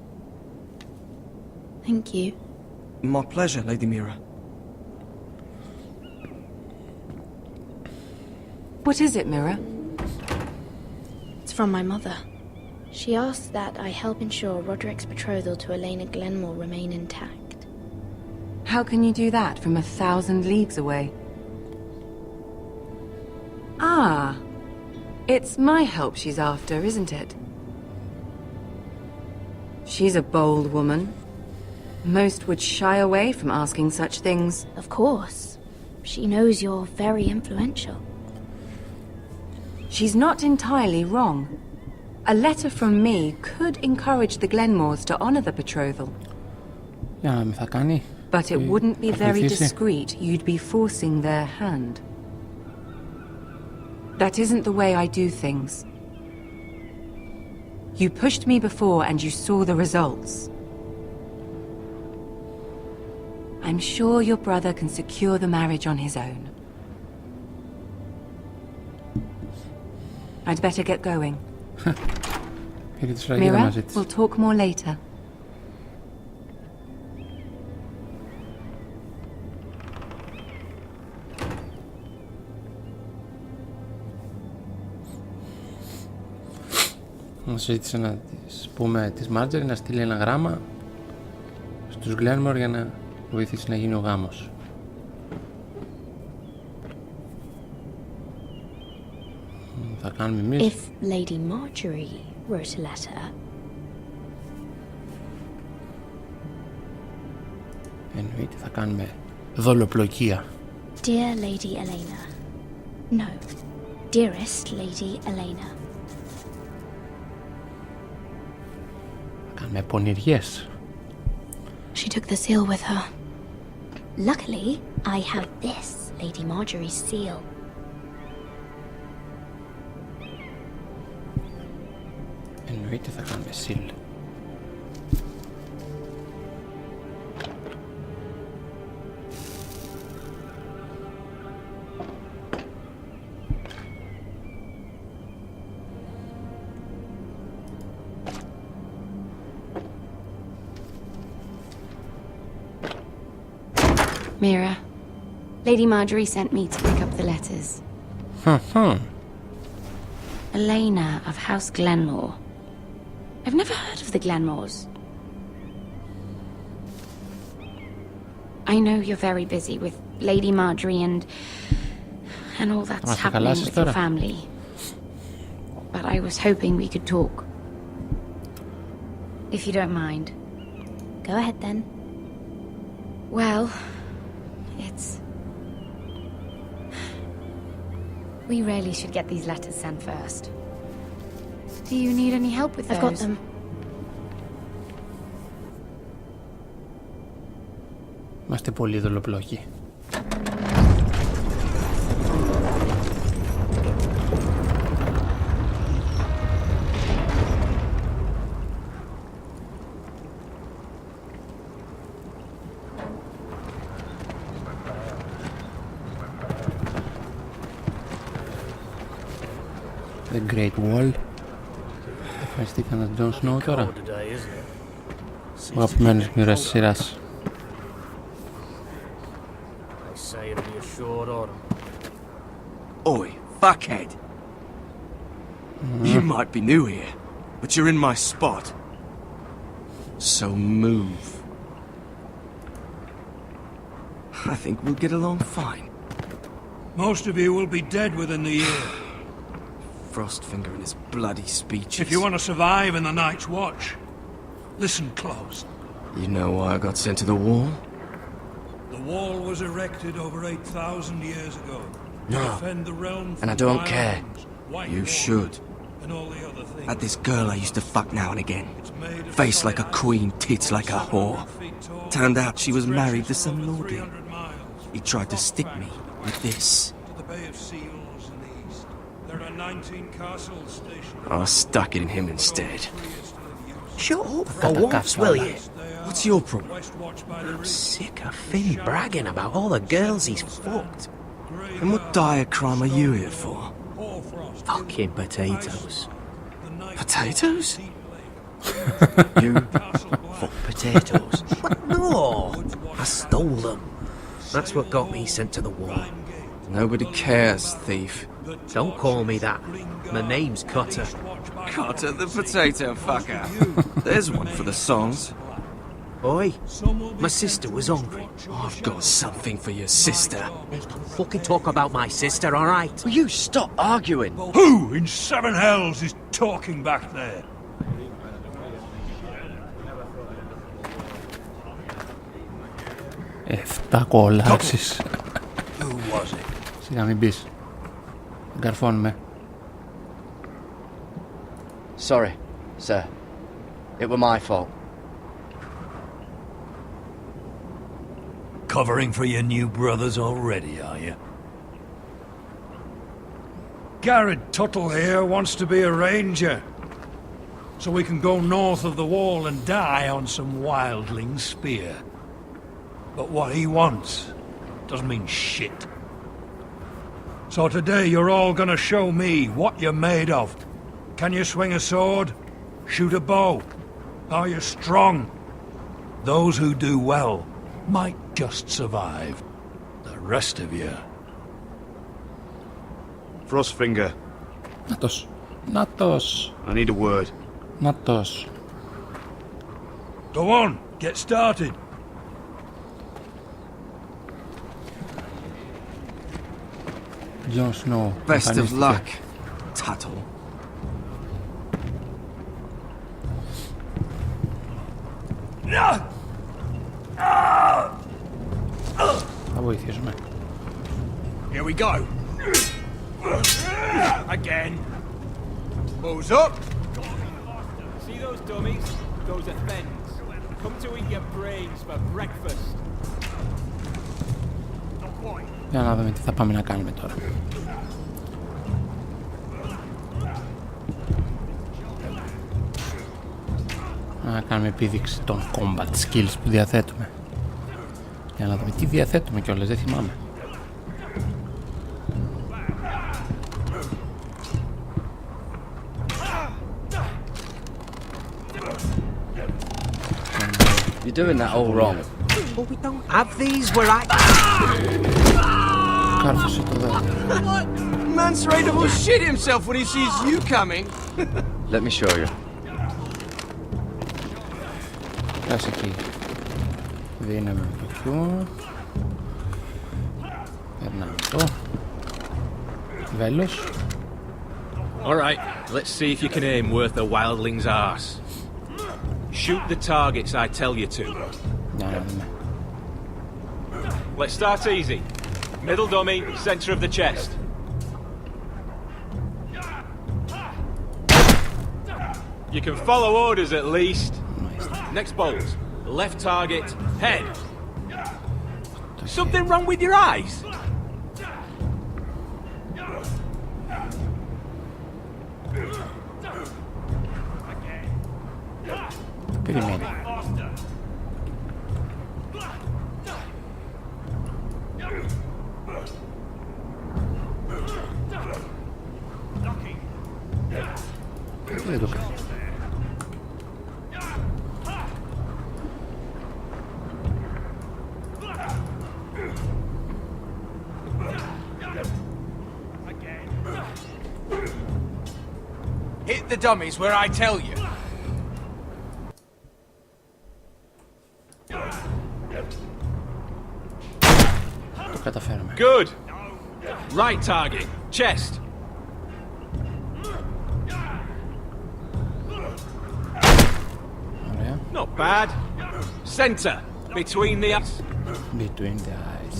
Thank you. My pleasure, Lady Mira. What is it, Mira? It's from my mother. She asks that I help ensure Roderick's betrothal to Elena Glenmore remain intact. How can you do that from 1,000 leagues away? Ah, it's my help she's after, isn't it? She's a bold woman. Most would shy away from asking such things. Of course. She knows you're very influential. She's not entirely wrong. A letter from me could encourage the Glenmores to honor the betrothal. But it wouldn't be very discreet. You'd be forcing their hand. That isn't the way I do things. You pushed me before and you saw the results. I'm sure your brother can secure the marriage on his own. I'd better get going. Mira, we'll talk more later. Μας ζήτησε να της πούμε της Μάρτζερι να στείλει ένα γράμμα στους Γκλένμορ για να βοηθήσει να γίνει ο γάμος. Θα κάνουμε εμείς. If Lady Marjorie wrote a letter. Εννοείται θα κάνουμε δολοπλοκία. Dear Lady Elena. No. Dearest Lady Elena. Θα κάνουμε πονηριές. She took the seal with her. Luckily, I have this Lady Marjorie's seal. Εννοείται θα κάνουμε seal. Mira, Lady Marjorie sent me to pick up the letters. Elena of House Glenmore. I've never heard of the Glenmores. I know you're very busy with Lady Marjorie and all that's happening with your family. But I was hoping we could talk. If you don't mind. Go ahead then. Well, we really should get these letters sent first. Do you need any help with those? I've got them. Είμαστε πολύ δολοπλόκοι. The Great Wall. Ευχαριστήκαν τον Τζον Σνόου τώρα. Ο αγαπημένος μου ήρωας της σειράς. Oi, fuckhead. You might be new here, but you're in my spot. So move. I think we'll get along fine. Most of you will be dead within the year. Frostfinger and his bloody speeches. If you want to survive in the Night's Watch, listen close. You know why I got sent to the wall? The wall was erected over 8,000 years ago. No, to defend the realm and I from don't wildlings, care. white You walkers, should. and all the other things. Had this girl I used to fuck now and again. Face like a queen, tits like a whore. Turned out she was married to some lordling. He tried to stick me with this. To the Bay of Seals in the east. There are 19 castles stationed. I stuck it in him instead. Shut up for once, will you? What's your problem? I'm sick of Finn bragging about all the girls he's fucked. And what dire crime are you here for? Fucking potatoes. Potatoes? You fuck potatoes? What? No! I stole them. That's what got me sent to the wall. Nobody cares, thief. Don't call me that. My name's Cutter. Cutter the potato fucker. There's one for the songs. Oi, my sister was hungry. I've got something for your sister. Hey, don't fucking talk about my sister, alright? Will you stop arguing? Who in seven hells is talking back there? Εφτά κολλάσεις. Who was it? Σιγά μην πεις. Γκαρφώνουμε. Sorry, sir. It were my fault. Covering for your new brothers already, are you? Garrett Tuttle here wants to be a ranger. So we can go north of the wall and die on some wildling spear. But what he wants doesn't mean shit. So today you're all gonna show me what you're made of. Can you swing a sword? Shoot a bow? Are you strong? Those who do well might just survive. The rest of you... Frostfinger. Νάτος. Νάτος. I need a word. Νάτος. Go on, get started. Jon Snow. Best of luck, Tuttle. Θα βοηθήσουμε. Here we go. Again. Balls up. See those dummies? Those are Fens. Come to eat your brains for breakfast. Για να δούμε τι θα πάμε να κάνουμε τώρα. Να κάνουμε επίδειξη των combat skills που διαθέτουμε. Για να δούμε τι διαθέτουμε κιόλας, δεν θυμάμαι. You're doing that all wrong. But we don't have these where I... Κάρφωσε το δέντρο. What? Man's ready to shit himself when he sees you coming. Let me show you. Κάτσε εκεί. Δίναμε το Q. Περνάμε το. Βέλος. Alright, let's see if you can aim worth a wildling's arse. Shoot the targets I tell you to. Για να δούμε. Let's start easy. Middle dummy, center of the chest. You can follow orders at least. Next bolt. Left target, head. Something wrong with your eyes? Περιμένει. the dummies where I tell you. Το καταφέραμε. Good. Right target. Chest. Ωραία. Not bad. Center. Between the eyes. Between the eyes.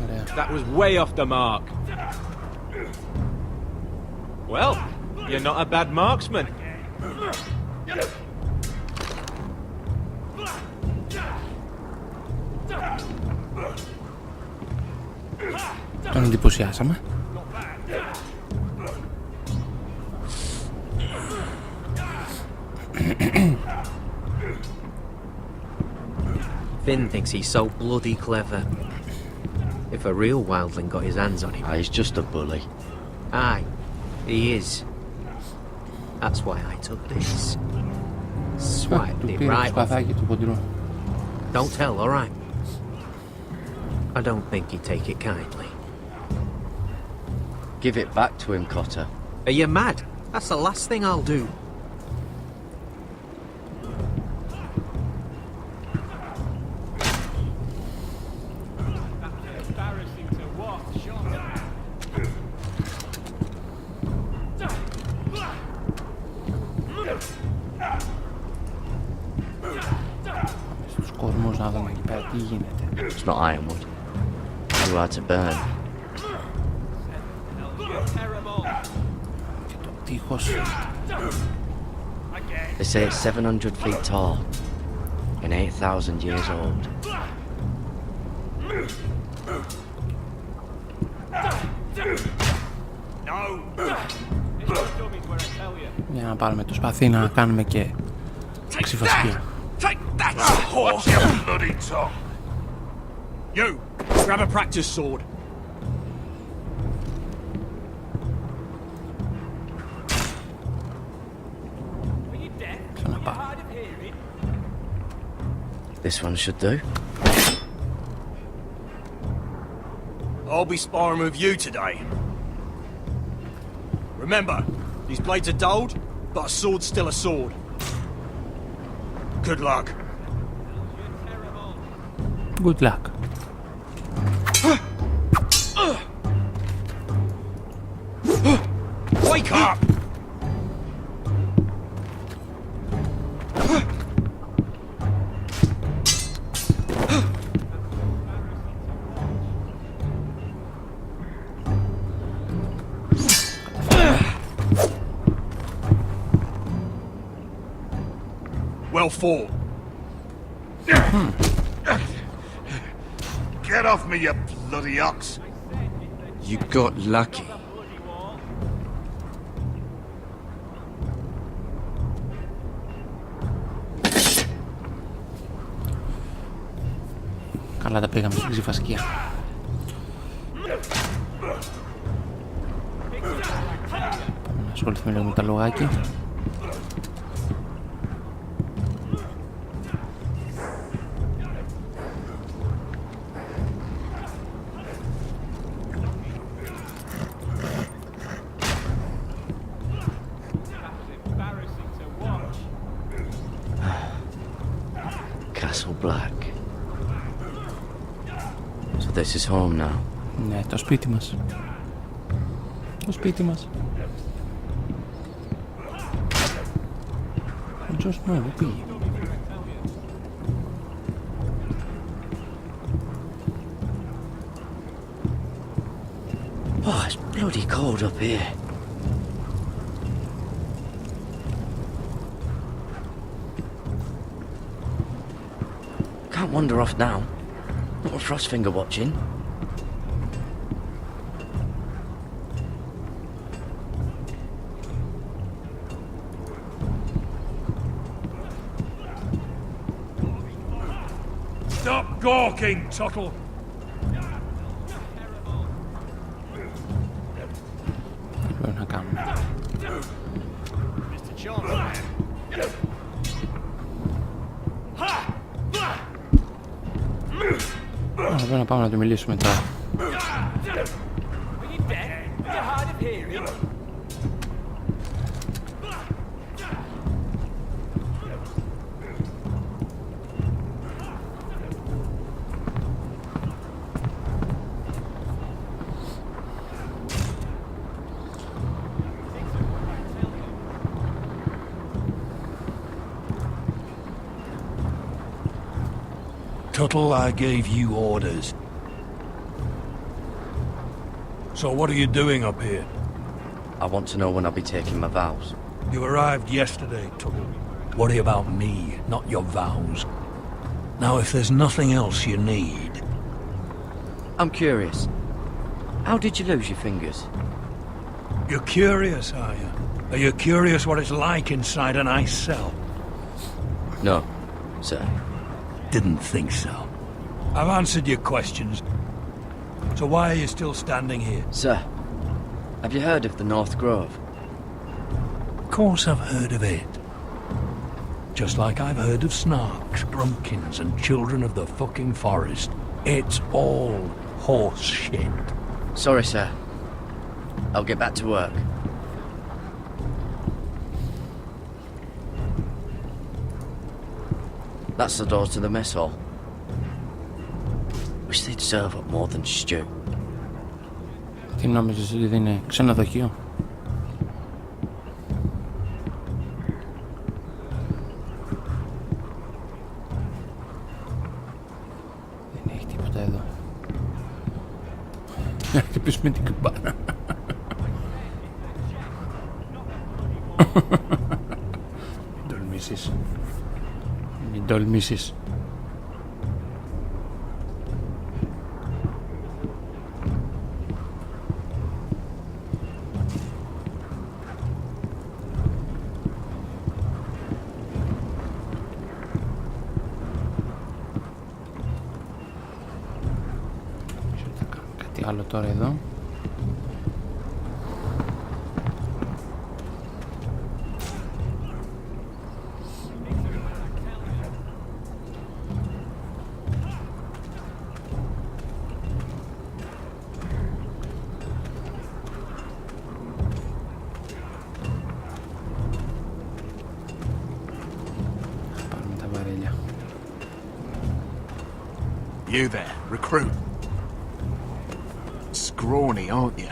Ωραία. That was way off the mark. Well, you're not a bad marksman. Τον εντυπωσιάσαμε. Finn thinks he's so bloody clever. If a real wildling got his hands on him... He's just a bully. Aye, he is. That's why I took this. Swiped it right off. Don't tell, alright? I don't think he'd take it kindly. Give it back to him, Cotter. Are you mad? That's the last thing I'll do. Στους κορμούς να δούμε εκεί πέρα τι γίνεται. It's not ironwood. Too hard to burn. Και το τείχος. They say it's 700 feet tall and 8,000 years old. Για να πάρουμε το σπαθί να κάνουμε και ξυφασκία. Take that, horse! Your bloody tongue! You, grab a practice sword. Ξαναπάω. This one should do. I'll be sparring with you today. Remember, these blades are dulled, but a sword's still a sword. Good luck. Good luck. Wake up! Well fought. Get off me, you bloody ox! You got lucky. Καλά τα πήγαμε στην ξυφασκία. Πάμε να ασχοληθούμε λίγο με τα λογάκι. Castle Black. So this is home now. Ναι, το σπίτι μας. Το σπίτι μας. Ο Τζος Σνόου που πήγε. Oh, it's bloody cold up here. Can't wander off now. Not with Frostfinger watching. Stop gawking, Tuttle! Τι πρέπει να κάνουμε. Πρέπει να πάμε να του μιλήσουμε τώρα. Tuttle, I gave you orders. So what are you doing up here? I want to know when I'll be taking my vows. You arrived yesterday, Tuttle. Worry about me, not your vows. Now, if there's nothing else you need... I'm curious. How did you lose your fingers? You're curious, are you? Are you curious what it's like inside an ice cell? No, sir. Didn't think so. I've answered your questions. So why are you still standing here? Sir, have you heard of the North Grove? Of course I've heard of it. Just like I've heard of snarks, grumpkins, and children of the fucking forest. It's all horse shit. Sorry, sir. I'll get back to work. That's the door to the mess hall. Wish they'd serve up more than stew. Τι νόμιζες ότι είναι ξενοδοχείο? Δεν έχει τίποτα εδώ. Να χτυπήσουμε την καμπάνα. Μην τολμήσεις. Μην τολμήσεις. Κάτι άλλο τώρα εδώ. You there, recruit. Scrawny, aren't you?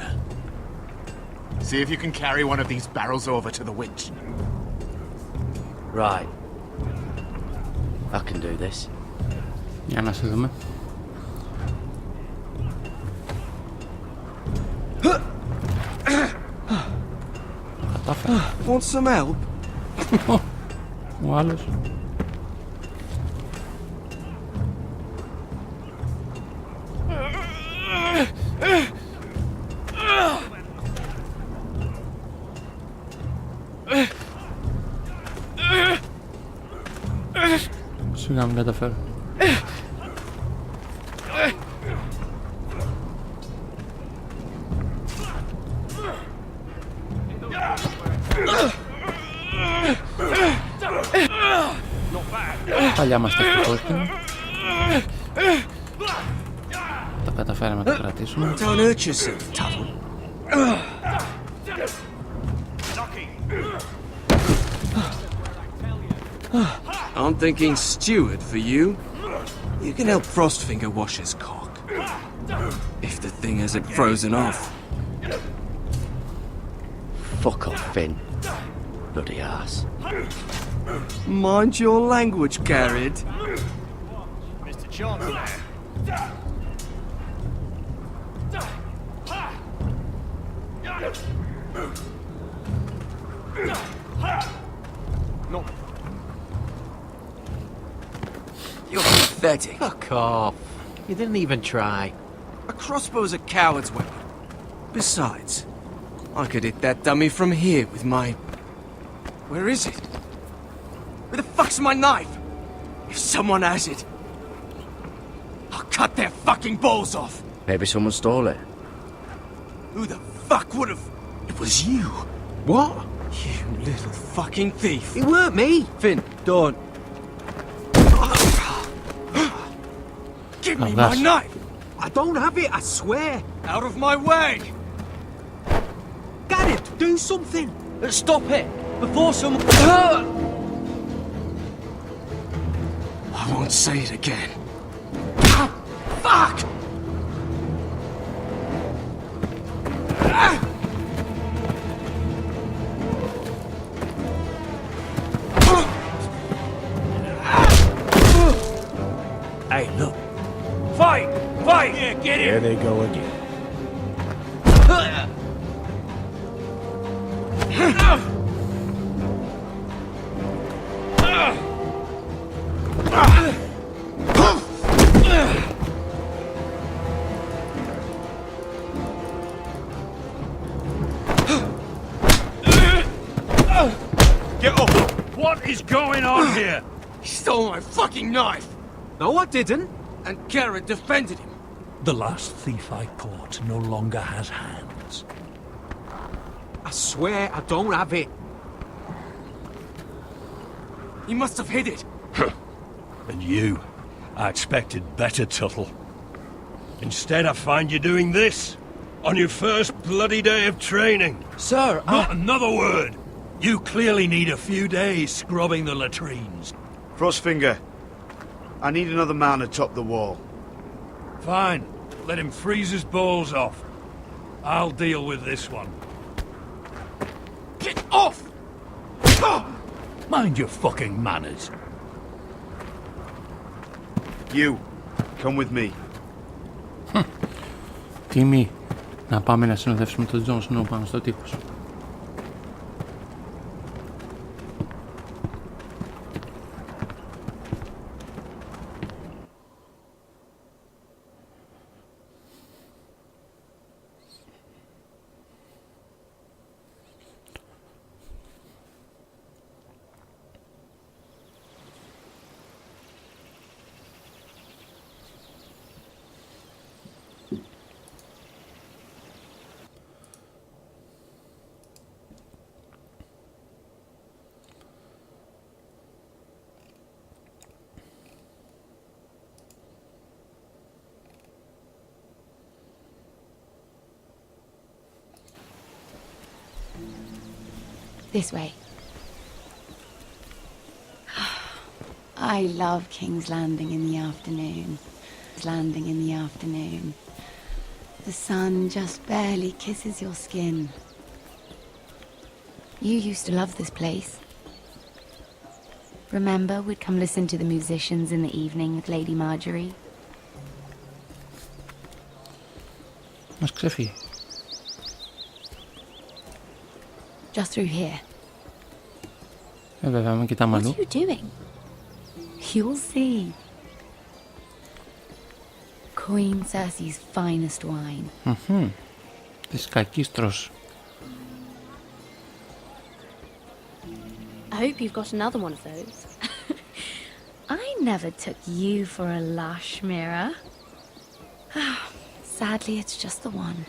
See if you can carry one of these barrels over to the winch. Right. I can do this. Για να σε δούμε. Κατάφερα. Want some help? Ο άλλος. Σιγά μην καταφέρω. Παλιά μας τακτικόσκηνο. Τα καταφέραμε να το κρατήσουμε. Don't hurt yourself, Tuttle. I'm thinking steward for you. You can help Frostfinger wash his cock. If the thing hasn't frozen off. Fuck off, Finn. Bloody ass. Mind your language, Garrett. Mr. Chancellor. No. You're pathetic. Fuck off. You didn't even try. A crossbow's a coward's weapon. Besides, I could hit that dummy from here with my... Where is it? Where the fuck's my knife? If someone has it, I'll cut their fucking balls off. Maybe someone stole it. Who the fuck would have... It was you. What? You little fucking thief. It weren't me. Finn, don't. Give me my knife. I don't have it, I swear. Out of my way. Garrett, do something. Stop it. Before someone... I won't say it again. Fuck! Hey, Hey, look. Fight! Fight! Yeah, get There him! they go again. Get up! What is going on here? He stole my fucking knife! No, I didn't. And Garrett defended him. The last thief I caught no longer has hands. I swear I don't have it. He must have hid it. And you, I expected better, Tuttle. Instead, I find you doing this on your first bloody day of training. Sir, Not another word. You clearly need a few days scrubbing the latrines. Frostfinger, I need another man atop the wall. Fine. Let him freeze his balls off. I'll deal with this one. Get off! Mind your fucking manners. You, come with me. Τίμη, να πάμε να συνοδεύσουμε τον Τζον Σνόου πάνω στο τείχος. This way. I love King's Landing in the afternoon. Landing in the afternoon. The sun just barely kisses your skin. You used to love this place. Remember, we'd come listen to the musicians in the evening with Lady Marjorie? Μας ξεφύγει. Just through here. Βέβαια, με κοιτάμε αλλού. What are you doing? You'll see. Queen Cersei's finest wine. Της κακίστρος. I hope you've got another one of those. I never took you for a lush, Mira. Sadly, it's just the one.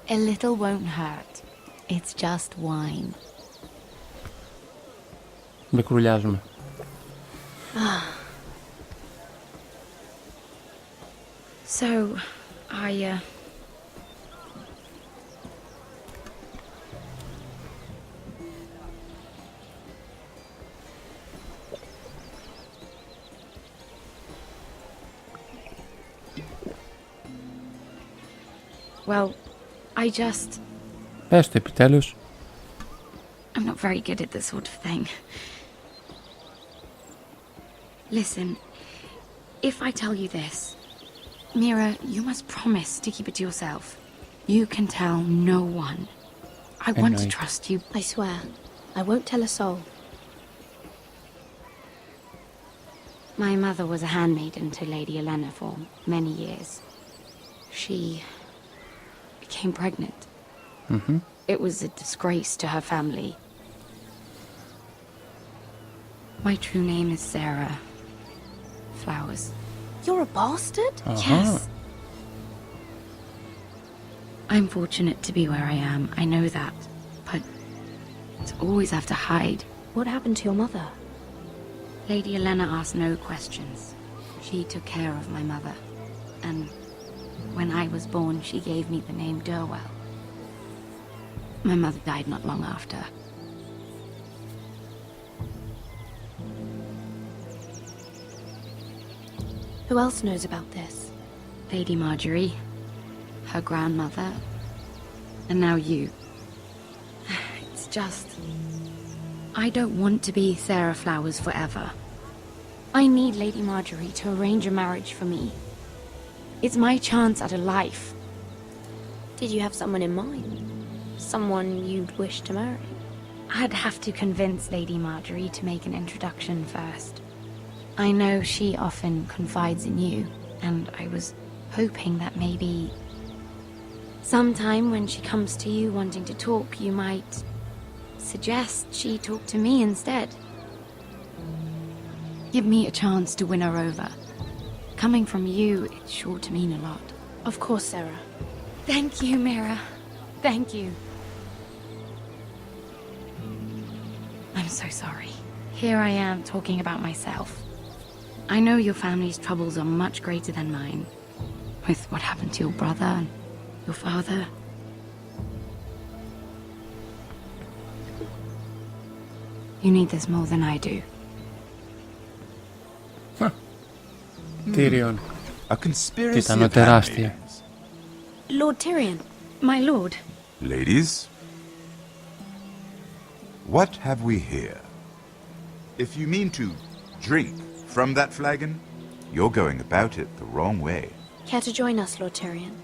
A little won't hurt. It's just wine. Με κρουλιάζουμε. So, well, I just... Πες το επιτέλους. I'm not very good at this sort of thing. Listen, if I tell you this, Mira, you must promise to keep it to yourself. You can tell no one. I want to trust you. I swear, I won't tell a soul. My mother was a handmaiden to Lady Olenna for many years. She became pregnant. It was a disgrace to her family. My true name is Sarah Flowers. You're a bastard? Yes. I'm fortunate to be where I am, I know that. But to always have to hide. What happened to your mother? Lady Olenna asked no questions. She took care of my mother. And when I was born, she gave me the name Durwell. My mother died not long after. Who else knows about this? Lady Marjorie, her grandmother, and now you. It's just... I don't want to be Sarah Flowers forever. I need Lady Marjorie to arrange a marriage for me. It's my chance at a life. Did you have someone in mind? Someone you'd wish to marry? I'd have to convince Lady Marjorie to make an introduction first. I know she often confides in you, and I was hoping that maybe sometime when she comes to you wanting to talk, you might suggest she talk to me instead. Give me a chance to win her over. Coming from you, it's sure to mean a lot. Of course, Sarah. Thank you, Mira. Thank you. I'm so sorry. Here I am talking about myself. I know your family's troubles are much greater than mine. With what happened to your brother and your father. You need this more than I do. Tyrion. A conspiracy Ήταν of τεράστια. Lord Tyrion. My lord. Ladies, what have we here? If you mean to drink from that flagon, you're going about it the wrong way. Care to join us, Lord Tyrion?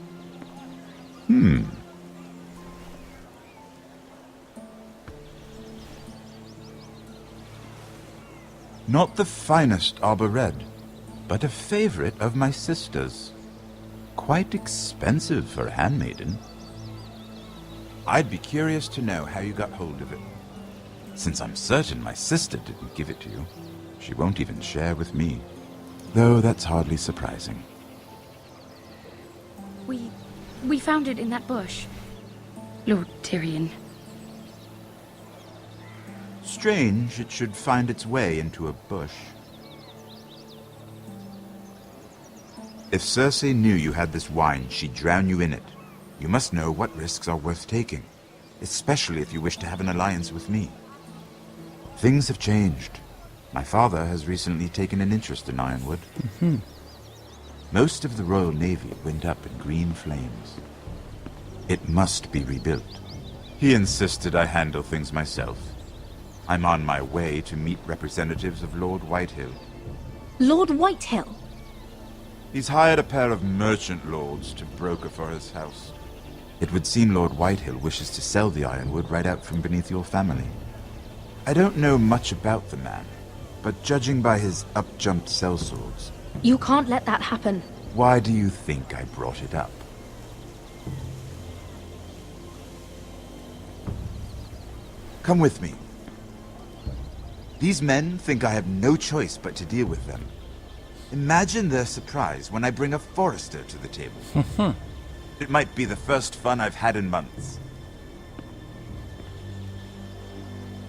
Not the finest arbor red, but a favorite of my sister's. Quite expensive for a handmaiden. I'd be curious to know how you got hold of it. Since I'm certain my sister didn't give it to you, she won't even share with me. Though that's hardly surprising. We found it in that bush. Lord Tyrion. Strange it should find its way into a bush. If Cersei knew you had this wine, she'd drown you in it. You must know what risks are worth taking, especially if you wish to have an alliance with me. Things have changed. My father has recently taken an interest in Ironwood. Most of the Royal Navy went up in green flames. It must be rebuilt. He insisted I handle things myself. I'm on my way to meet representatives of Lord Whitehill. Lord Whitehill? He's hired a pair of merchant lords to broker for his house. It would seem Lord Whitehill wishes to sell the ironwood right out from beneath your family. I don't know much about the man, but judging by his up-jumped sellswords... You can't let that happen. Why do you think I brought it up? Come with me. These men think I have no choice but to deal with them. Imagine their surprise when I bring a forester to the table. It might be the first fun I've had in months.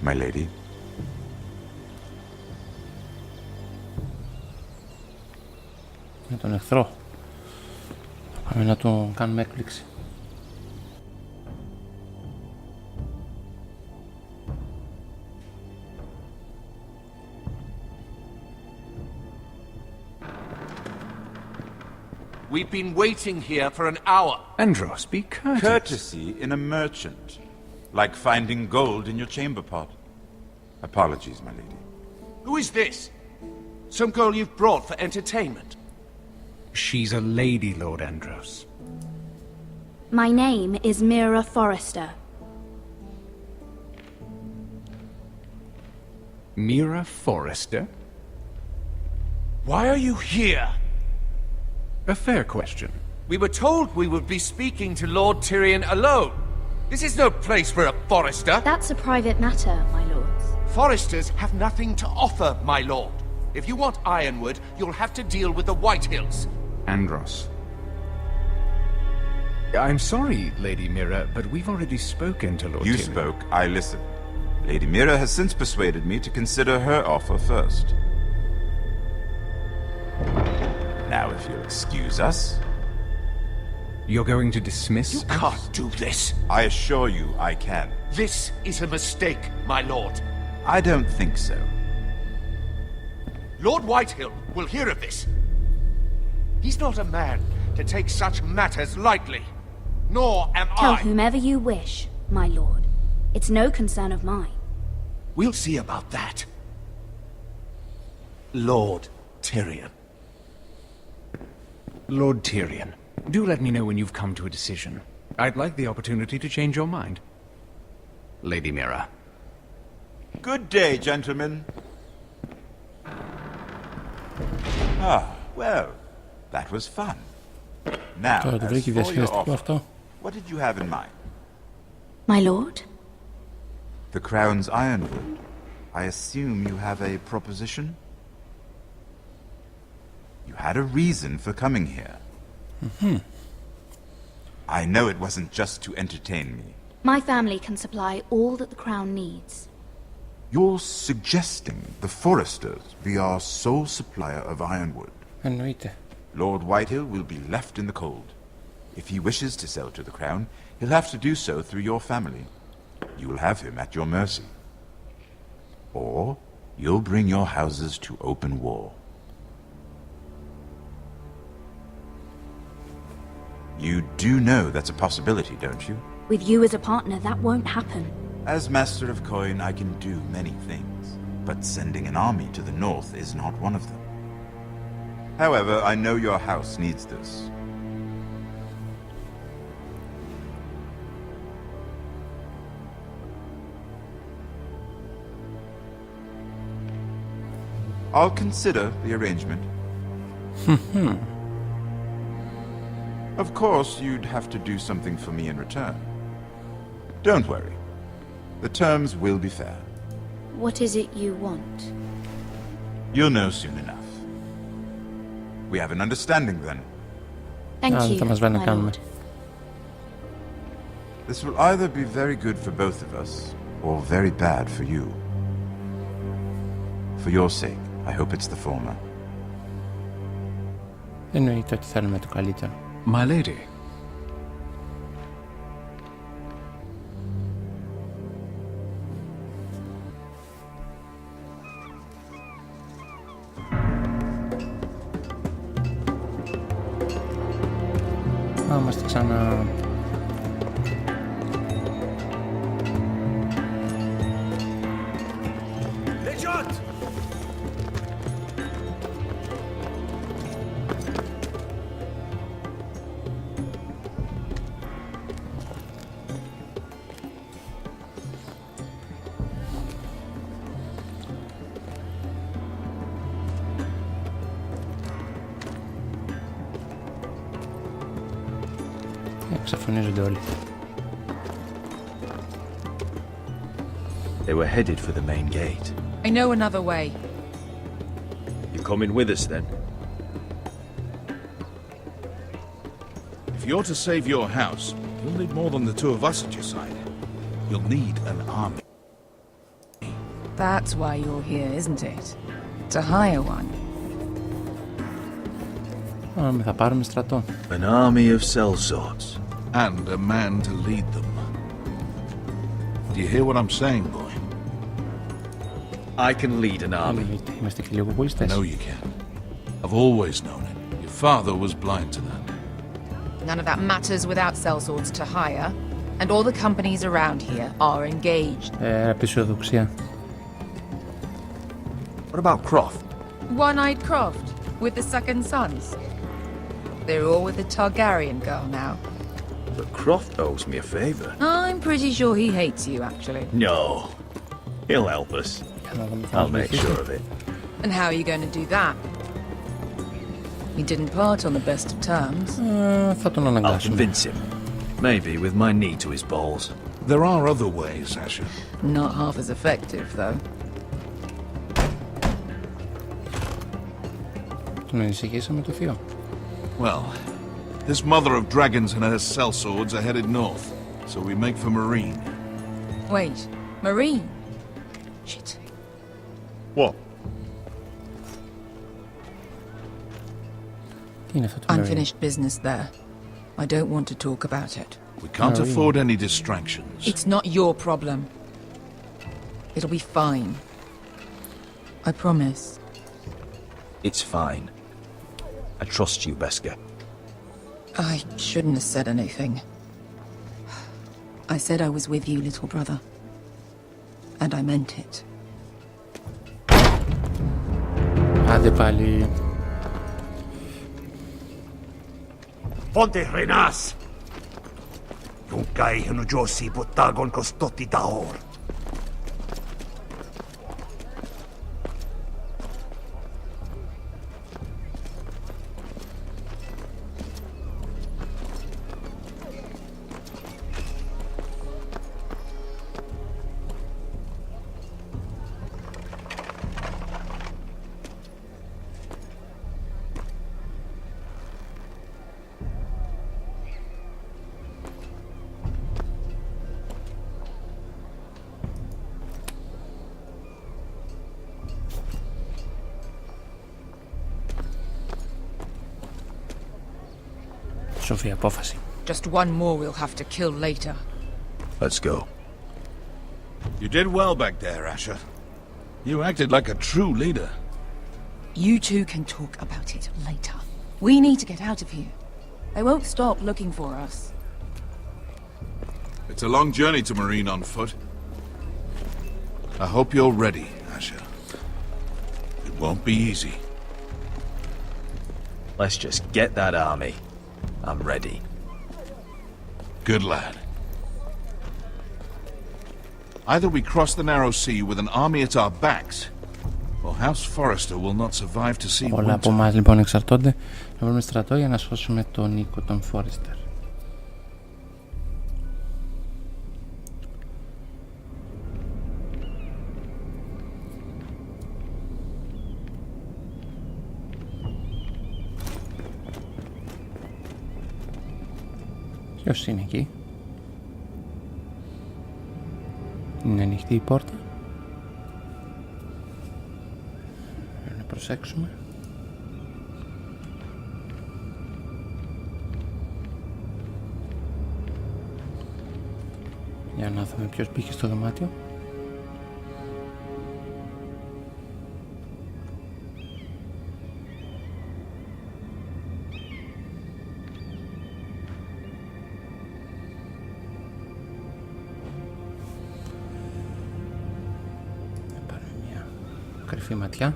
My lady. Με τον εχθρό. Πάμε να τον κάνουμε έκπληξη. We've been waiting here for an hour. Andros, be courteous. Courtesy in a merchant. Like finding gold in your chamber pot. Apologies, my lady. Who is this? Some girl you've brought for entertainment? She's a lady, Lord Andros. My name is Mira Forrester. Mira Forrester? Why are you here? A fair question. We were told we would be speaking to Lord Tyrion alone. This is no place for a Forrester. That's a private matter, my lords. Forresters have nothing to offer, my lord. If you want Ironwood, you'll have to deal with the Whitehills. Andros. I'm sorry, Lady Mira, but we've already spoken to Lord Tyrion. You spoke, I listened. Lady Mira has since persuaded me to consider her offer first. Now, if you'll excuse us... You're going to dismiss You can't do this. I assure you I can. This is a mistake, my lord. I don't think so. Lord Whitehill will hear of this. He's not a man to take such matters lightly. Nor am Tell I. whomever you wish, my lord. It's no concern of mine. We'll see about that. Lord Tyrion. Lord Tyrion, do let me know when you've come to a decision. I'd like the opportunity to change your mind. Lady Mira. Good day, gentlemen. Ah, well, that was fun. Now, as for your offer, what did you have in mind? My lord? The Crown's Ironwood. I assume you have a proposition? You had a reason for coming here. I know it wasn't just to entertain me. My family can supply all that the Crown needs. You're suggesting the Foresters be our sole supplier of ironwood? Lord Whitehill will be left in the cold. If he wishes to sell to the Crown, he'll have to do so through your family. You will have him at your mercy. Or you'll bring your houses to open war. You do know that's a possibility, don't you? With you as a partner, that won't happen. As Master of Coin, I can do many things, but sending an army to the north is not one of them. However, I know your house needs this. I'll consider the arrangement. Of course, you'd have to do something for me in return. Don't worry. The terms will be fair. What is it you want? You'll know soon enough. We have an understanding then. Thank you, my lord. This will either be very good for both of us, or very bad for you. For your sake, I hope it's the former. Εννοείται ότι θέλουμε το καλύτερο. My lady. Είμαστε ξανά... Εξαφανίζονται όλοι. They were headed for the main gate. I know another way. You're coming with us then? If you're to save your house, you'll need more than the two of us at your side. You'll need an army. That's why you're here, isn't it? To hire one. Θα πάρουμε στρατό. An army of sellswords. And a man to lead them. Do you hear what I'm saying, boy? I can lead an army. Είμαστε και λίγο εγωιστές. I know you can. I've always known it. Your father was blind to that. None of that matters without sellswords to hire, and all the companies around here are engaged. Απεισιοδοξία. What about Croft? One-eyed Croft, with the second sons. They're all with the Targaryen girl now. But Croft owes me a favor. I'm pretty sure he hates you, actually. No. He'll help us. I'll make sure of it. And how are you going to do that? We didn't part on the best of terms. Θα τον αναγκάσουμε. I'll convince him. Maybe with my knee to his balls. There are other ways, Asher. Not half as effective, though. Τον ανησυχήσαμε το θείο. Well, this mother of dragons and her sellswords are headed north, so we make for Marine. Wait, Marine? Shit. What? Unfinished business there. I don't want to talk about it. We can't afford any distractions. It's not your problem. It'll be fine. I promise. It's fine. I trust you, Beskha. I shouldn't have said anything. I said I was with you, little brother. And I meant it. Άντε πάλι. Fonte Renas! Junkai Hinujosi Botagon Kostotti Daor. Σοφή απόφαση. Just one more we'll have to kill later. Let's go. You did well back there, Asher. You acted like a true leader. You two can talk about it later. We need to get out of here. They won't stop looking for us. It's a long journey to Marine on foot. I hope you're ready, Asher. It won't be easy. Let's just get that army. I'm ready. Good lad. Either we cross the narrow sea with an army at our backs, or House Forrester will not survive to see winter. Όλα από εμάς λοιπόν εξαρτώνται να βρούμε στρατό για να σώσουμε τον οίκο των Forrester. Ποιος είναι εκεί? Είναι ανοιχτή η πόρτα. Να προσέξουμε. Για να δούμε ποιος μπήκε στο δωμάτιο. Κρυφή ματιά.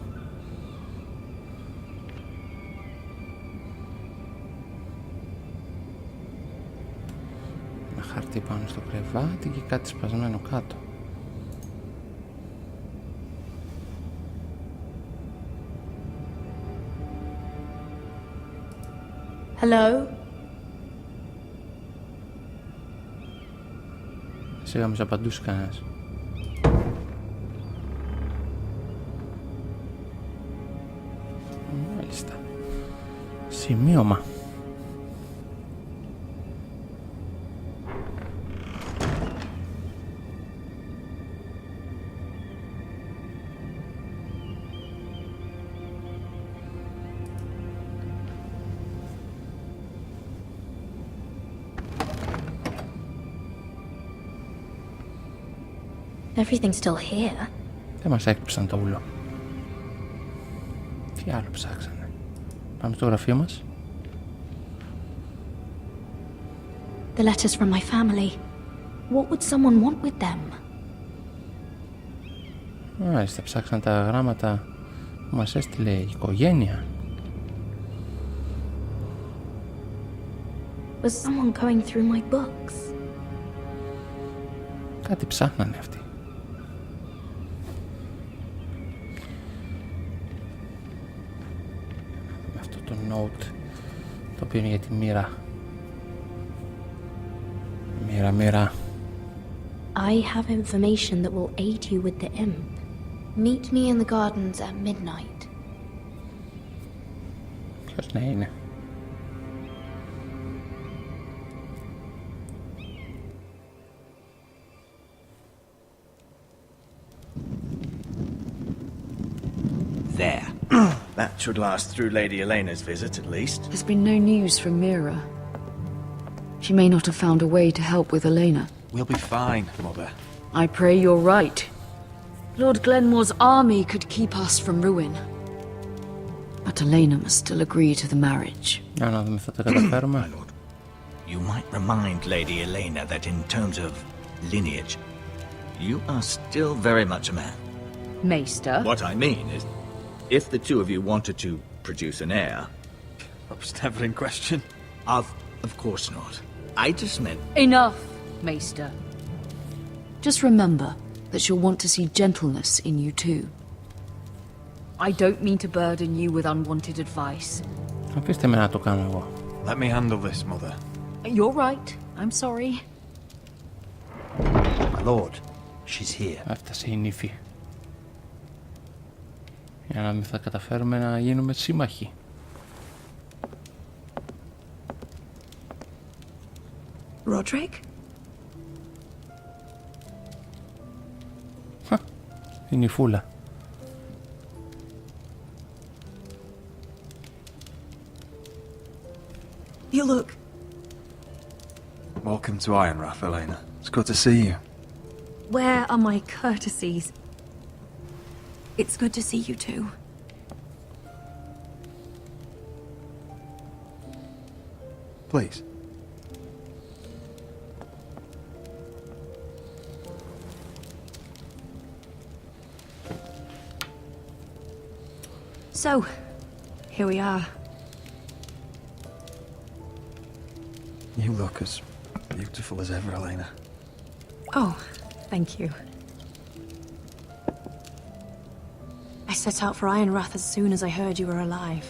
Με χαρτί πάνω στο κρεβάτι και κάτι σπασμένο κάτω. Hello? Σίγα μας απαντούσε κανένας. Μάλιστα. Σημείωμα. Everything's still here. Δεν μας έκπληξαν το ούλο. Τι άλλο ψάξανε? Πάμε στο γραφείο μας. The letters from my family. What would someone want with them? Μάλιστα, ψάξαν τα γράμματα που μας έστειλε η οικογένεια. Was someone going through my books? Κάτι ψάχνανε αυτοί. Με αυτό το note το οποίο είναι για τη μοίρα. Μοίρα. I have information that will aid you with the imp. Meet me in the gardens at midnight. Ποιος να είναι? There. That should last through Lady Elena's visit, at least. There's been no news from Mira. She may not have found a way to help with Elena. We'll be fine, Mother. I pray you're right. Lord Glenmore's army could keep us from ruin. But Elena must still agree to the marriage. Να δούμε, θα τα καταφέρουμε. You might remind Lady Elena that in terms of lineage, You are still very much a man. Maester? What I mean is, if the two of you wanted to produce an heir... That was never in question. Of course not. I just meant... Enough, Maester. Just remember that she'll want to see gentleness in you too. I don't mean to burden you with unwanted advice. Αφήστε με να το κάνω εγώ. Let me handle this, Mother. You're right. I'm sorry. My lord, she's here. Έφτασε η νύφη. Για να μην θα καταφέρουμε να γίνουμε σύμμαχοι. Roderick? Η νυφούλα. You look... Welcome to Ironrath, Elena. It's good to see you. Where are my courtesies? It's good to see you too. Please. So, here we are. You look as beautiful as ever, Elena. Oh, thank you. I set out for Ironrath as soon as I heard you were alive.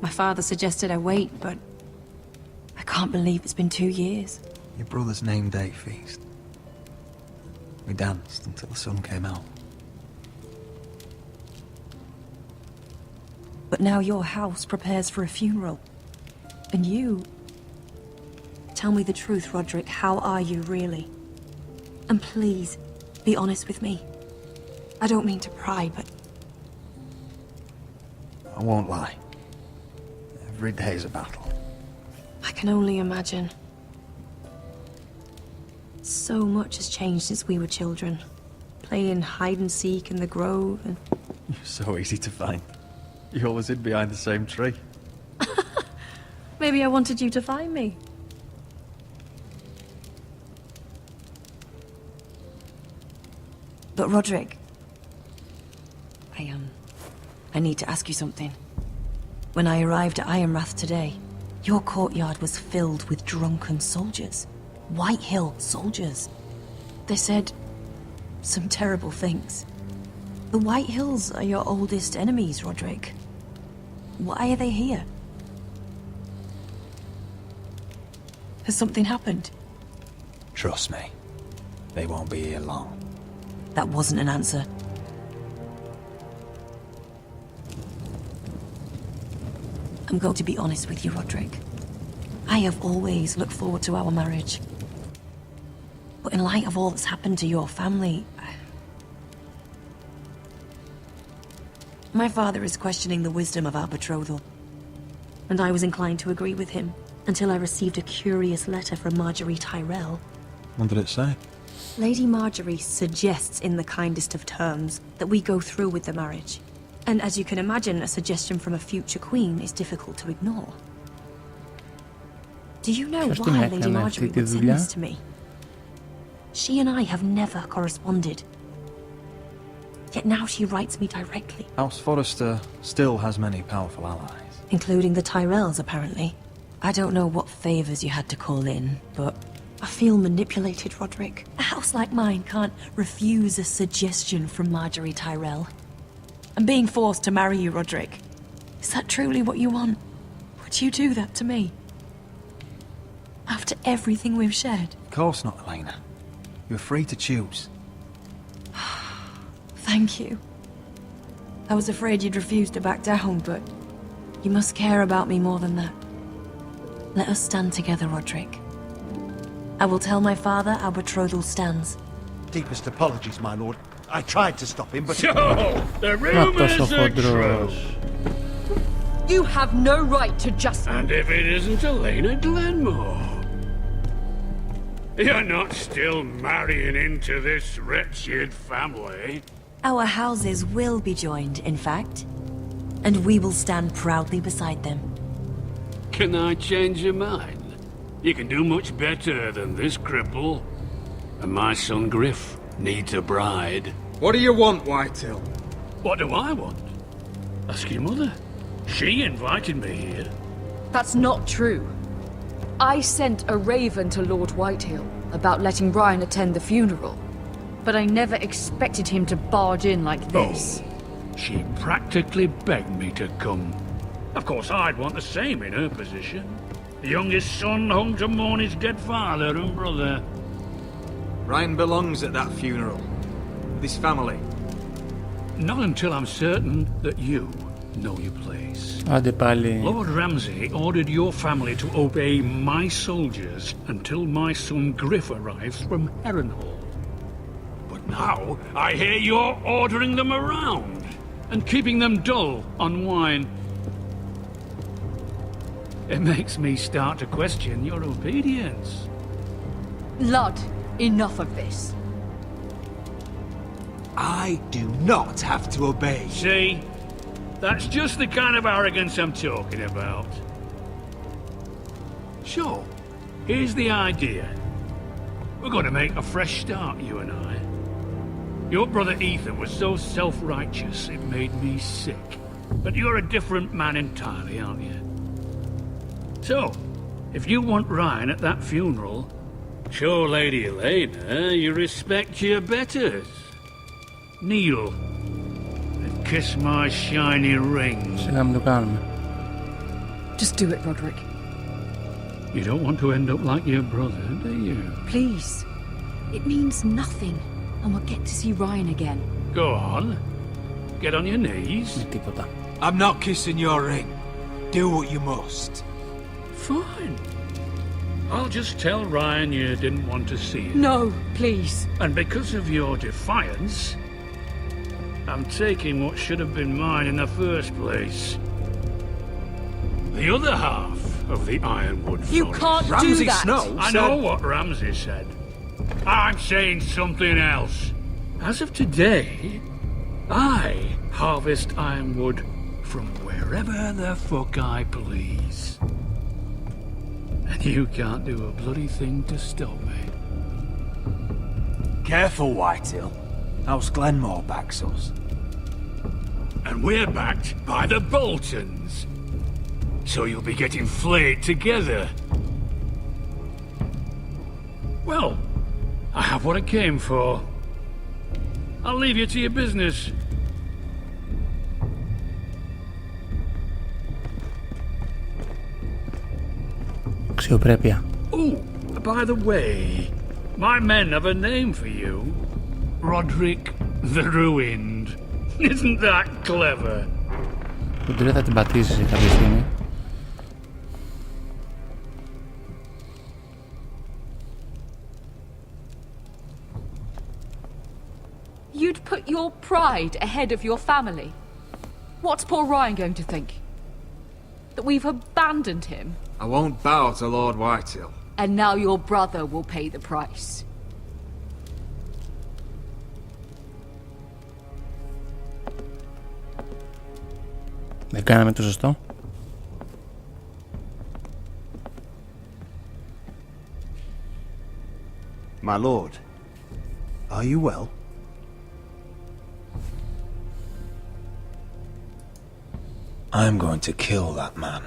My father suggested I wait, but I can't believe it's been 2 years. Your brother's name day feast. We danced until the sun came out. But now your house prepares for a funeral. And you... Tell me the truth, Roderick. How are you, really? And please, be honest with me. I don't mean to pry, but... I won't lie. Every day's a battle. I can only imagine. So much has changed since we were children. Playing hide-and-seek in the grove and... You're so easy to find. You always hid behind the same tree. Maybe I wanted you to find me. But Roderick... I need to ask you something. When I arrived at Ironrath today, your courtyard was filled with drunken soldiers. White Hill soldiers. They said some terrible things. The White Hills are your oldest enemies, Roderick. Why are they here? Has something happened? Trust me. They won't be here long. That wasn't an answer. I'm going to be honest with you, Roderick. I have always looked forward to our marriage. But in light of all that's happened to your family... My father is questioning the wisdom of our betrothal. And I was inclined to agree with him, until I received a curious letter from Marjorie Tyrell. What did it say? Lady Marjorie suggests in the kindest of terms that we go through with the marriage. And as you can imagine, a suggestion from a future queen is difficult to ignore. Do you know why Lady Marjorie would send this to me? She and I have never corresponded. Yet now she writes me directly. House Forrester still has many powerful allies. Including the Tyrells, apparently. I don't know what favors you had to call in, but I feel manipulated, Roderick. A house like mine can't refuse a suggestion from Marjorie Tyrell. I'm being forced to marry you, Roderick. Is that truly what you want? Would you do that to me? After everything we've shared? Of course not, Elena. You're free to choose. Thank you. I was afraid you'd refuse to back down, but you must care about me more than that. Let us stand together, Roderick. I will tell my father our betrothal stands. Deepest apologies, my lord. I tried to stop him, but... So, the rumors are true. You have no right to just... And if it isn't Elena Glenmore? You're not still marrying into this wretched family? Our houses will be joined, in fact. And we will stand proudly beside them. Can I change your mind? You can do much better than this cripple. And my son Griff Needs a bride. What do you want, Whitetail? What do I want? Ask your mother. She invited me here. That's not true. I sent a raven to Lord Whitehill about letting Ryan attend the funeral, but I never expected him to barge in like this. Oh, she practically begged me to come. Of course, I'd want the same in her position. The youngest son home to mourn his dead father and brother. Ryan belongs at that funeral. With his family. Not until I'm certain that you know your place. Άντε πάλι. Lord Ramsay ordered your family to obey my soldiers until my son Griff arrives from Harrenhal. But now I hear you're ordering them around and keeping them dull on wine. It makes me start to question your obedience. Lud, enough of this. I do not have to obey. See? That's just the kind of arrogance I'm talking about. So, here's the idea. We're going to make a fresh start, you and I. Your brother Ethan was so self-righteous it made me sick. But you're a different man entirely, aren't you? So, if you want Ryan at that funeral, show Lady Elena you respect your betters. Kneel and kiss my shiny ring. Just do it, Roderick. You don't want to end up like your brother, do you? Please. It means nothing, and we'll get to see Ryan again. Go on. Get on your knees. I'm not kissing your ring. Do what you must. Fine. I'll just tell Ryan you didn't want to see him. No, please. And because of your defiance, I'm taking what should have been mine in the first place. The other half of the Ironwood Forest. You can't do that! Snow I know what Ramsay said. I'm saying something else. As of today, I harvest Ironwood from wherever the fuck I please. And you can't do a bloody thing to stop me. Careful, Whitehill. House Glenmore backs us. And we're backed by the Boltons. So you'll be getting flayed together. Well, I have what I came for. I'll leave you to your business. Αξιοπρέπεια. Oh, by the way, my men have a name for you. Roderick the Ruined. Isn't that clever? Την τρία θα την πατήσεις κάποια στιγμή. You'd put your pride ahead of your family. What's poor Ryan going to think? That we've abandoned him? I won't bow to Lord Whitehill. And now your brother will pay the price. Δεν κάναμε το σωστό. My lord, are you well? I'm going to kill that man.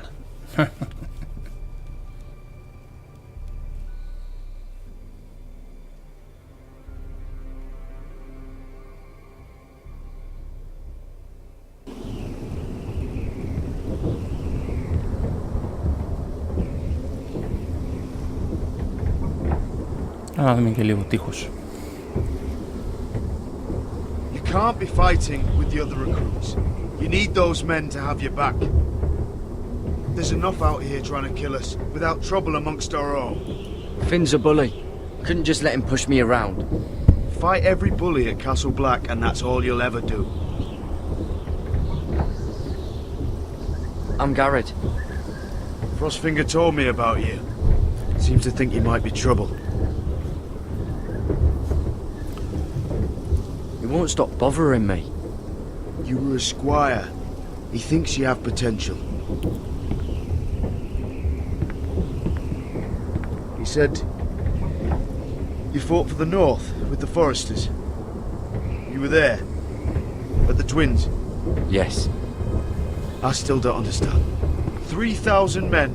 Να δούμε και λίγο τείχος. You can't be fighting with the other recruits. You need those men to have your back. There's enough out here trying to kill us without trouble amongst our own. Finn's a bully. Couldn't just let him push me around. Fight every bully at Castle Black and that's all you'll ever do. I'm Garrett. Frostfinger told me about you. Seems to think you might be trouble. He won't stop bothering me. You were a squire. He thinks you have potential. He said you fought for the North with the Foresters. You were there? At the twins? Yes. I still don't understand. 3,000 men,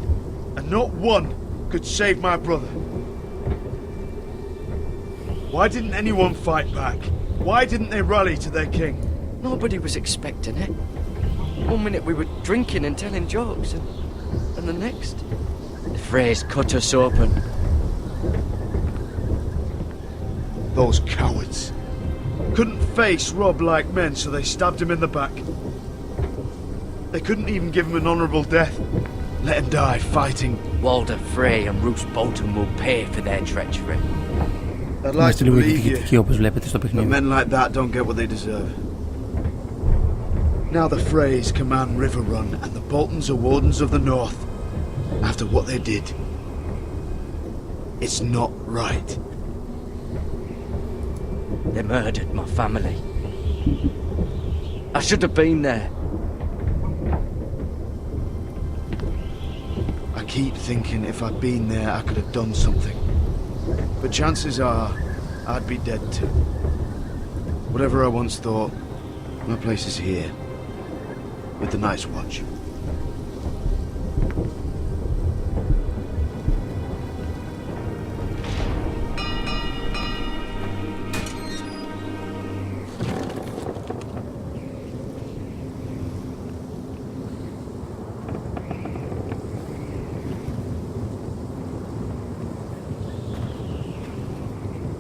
and not one could save my brother. Why didn't anyone fight back? Why didn't they rally to their king? Nobody was expecting it. One minute we were drinking and telling jokes, and the next, the Freys cut us open. Those cowards. Couldn't face Rob like men, so they stabbed him in the back. They couldn't even give him an honourable death. Let him die fighting. Walder Frey and Roose Bolton will pay for their treachery. I'd like to believe you, but men like that don't get what they deserve. Now the Freys command Riverrun, and the Boltons are wardens of the North. After what they did, it's not right. They murdered my family. I should have been there. I keep thinking if I'd been there, I could have done something. But chances are, I'd be dead too. Whatever I once thought, my place is here. With the Night's Watch.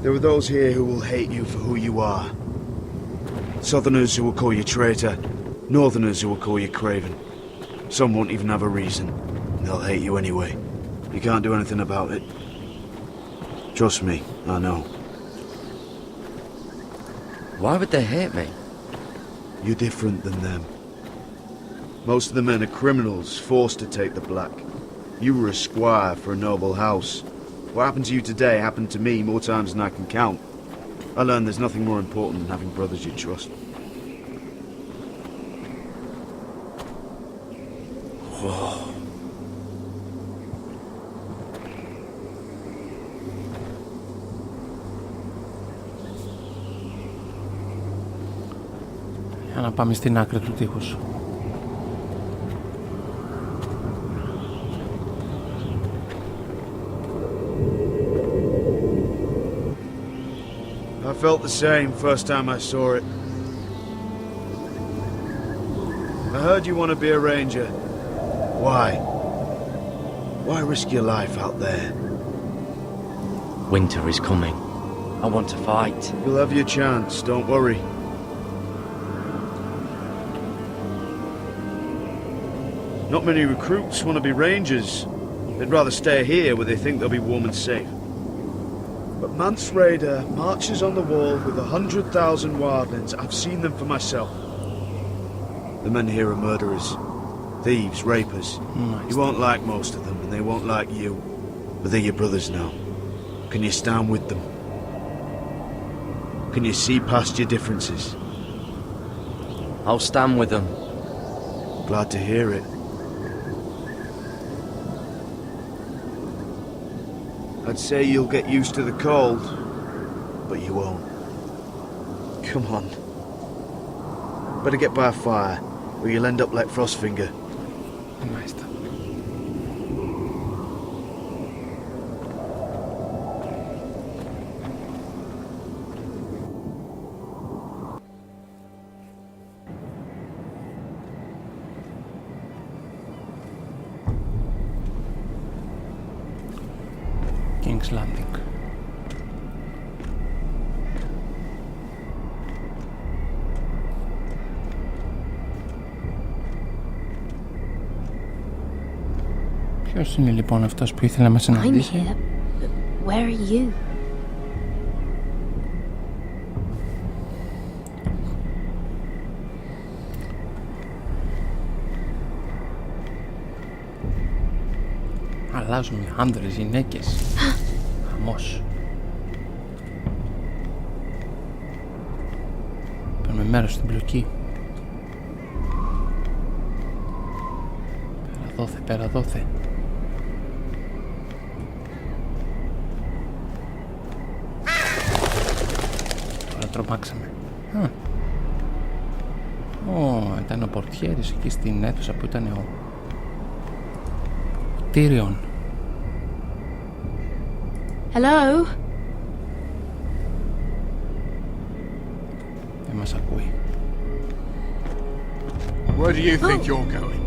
There are those here who will hate you for who you are. Southerners who will call you traitor. Northerners who will call you craven. Some won't even have a reason. They'll hate you anyway. You can't do anything about it. Trust me, I know. Why would they hate me? You're different than them. Most of the men are criminals, forced to take the black. You were a squire for a noble house. What happened to you today happened to me more times than I can count. I learned there's nothing more important than having brothers you trust. Whoa. Για να πάμε στην άκρη του τείχους. I felt the same first time I saw it. I heard you want to be a ranger. Why? Why risk your life out there? Winter is coming. I want to fight. You'll have your chance, don't worry. Not many recruits want to be rangers. They'd rather stay here where they think they'll be warm and safe. But Mance Raider marches on the wall with 100,000 wildlings. I've seen them for myself. The men here are murderers. Thieves, rapers. You won't like most of them, and they won't like you. But they're your brothers now. Can you stand with them? Can you see past your differences? I'll stand with them. Glad to hear it. I'd say you'll get used to the cold, but you won't. Come on. Better get by a fire, or you'll end up like Frostfinger. Μάλιστα. King's Landing. Ποιος είναι λοιπόν αυτός που ήθελε να μας συναντήσει? Where are you? Αλλάζουν οι άντρες, γυναίκες. Χαμός. Παίρνουμε μέρος στην πλοκή. Πέρα δόθε, πέρα δόθε. Τώρα τρομάξαμε. Ήταν ο πορτιέρης εκεί στην αίθουσα που ήταν ο Tyrion. Hello? Δεν μας ακούει. Where do you think you're going?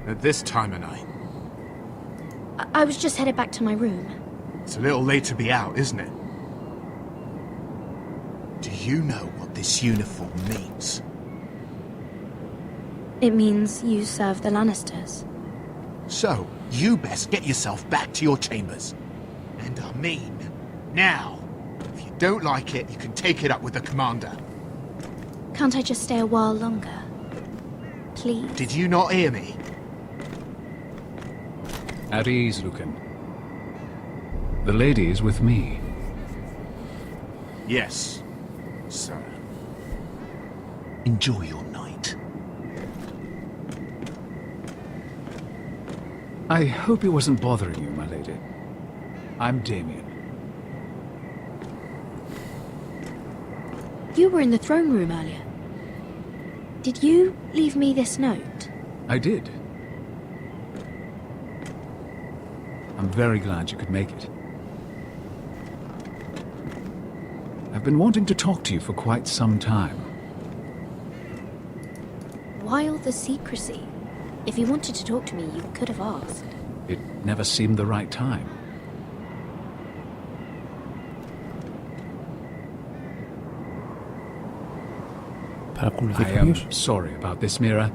At this time of night? I was just headed back to my room. It's a little late to be out, isn't it? Do you know what this uniform means? It means you serve the Lannisters. So, you best get yourself back to your chambers. And I mean, now. If you don't like it, you can take it up with the commander. Can't I just stay a while longer? Please? Did you not hear me? At ease, Lucan. The lady is with me. Yes, sir. Enjoy your night. I hope he wasn't bothering you, my lady. I'm Damien. You were in the throne room earlier. Did you leave me this note? I did. I'm very glad you could make it. I've been wanting to talk to you for quite some time. Why all the secrecy? If you wanted to talk to me, you could have asked. It never seemed the right time. I am sorry about this, Mira,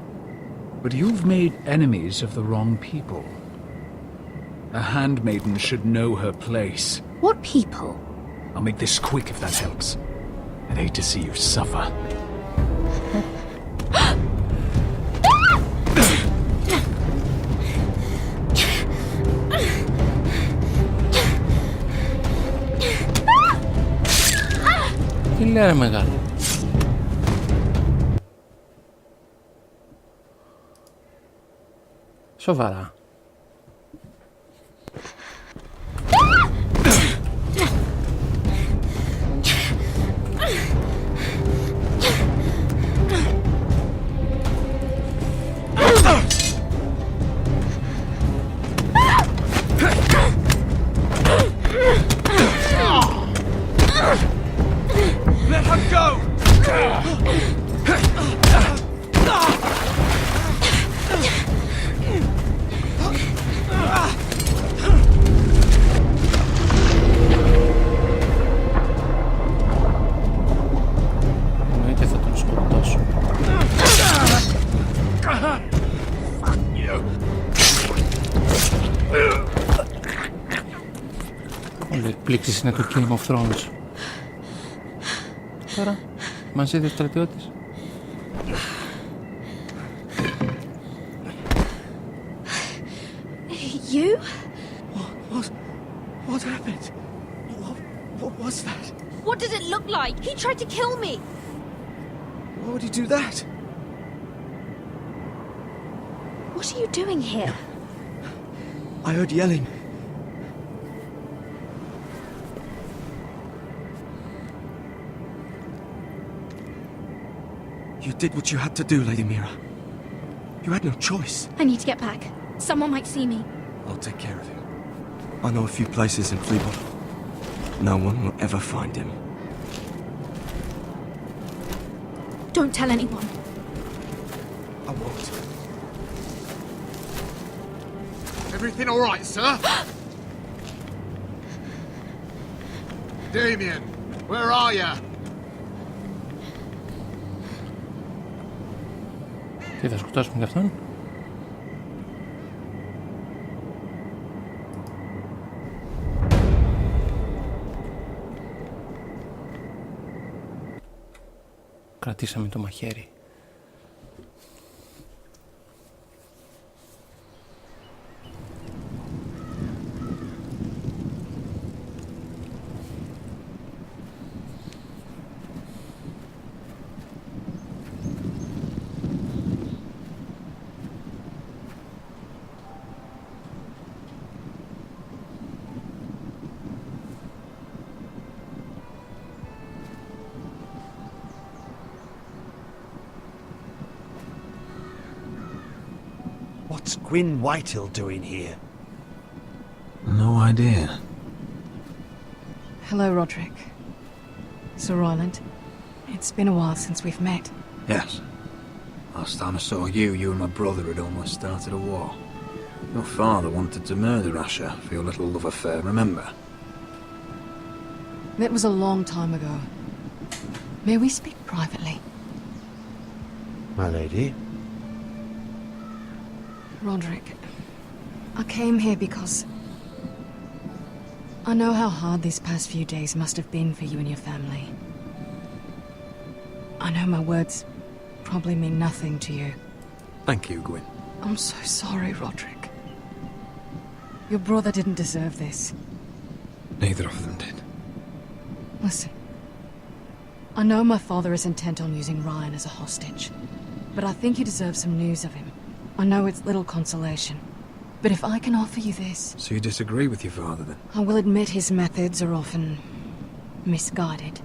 but you've made enemies of the wrong people. A handmaiden should know her place. What people? I'll make this quick if that helps. I'd hate to see you suffer. Τι λέει ρε μεγάλο. Σοβαρά. Let her go! Εννοείται θα τον σκοτώσω. Όλη η εκπλήξεις είναι του Game of Thrones. Τώρα, μας είδε ο στρατιώτης. You? What happened? What was that? What did it look like? He tried to kill me! Why would he do that? What are you doing here? I heard yelling. You did what you had to do, Lady Mira. You had no choice. I need to get back. Someone might see me. I'll take care of him. I know a few places in Fleabot. No one will ever find him. Don't tell anyone. I won't. Everything all right, sir? Damien, where are you? Τι θα σκοτώσουμε και αυτόν. Κρατήσαμε το μαχαίρι. What's Gwyn Whitehill doing here? No idea. Hello, Roderick. Sir Royland. It's been a while since we've met. Yes. Last time I saw you, you and my brother had almost started a war. Your father wanted to murder Asher for your little love affair, remember? That was a long time ago. May we speak privately? My lady? Roderick, I came here because I know how hard these past few days must have been for you and your family. I know my words probably mean nothing to you. Thank you, Gwyn. I'm so sorry, Roderick. Your brother didn't deserve this. Neither of them did. Listen. I know my father is intent on using Ryan as a hostage, but I think you deserve some news of him. I know it's little consolation, but if I can offer you this... So you disagree with your father, then? I will admit his methods are often misguided,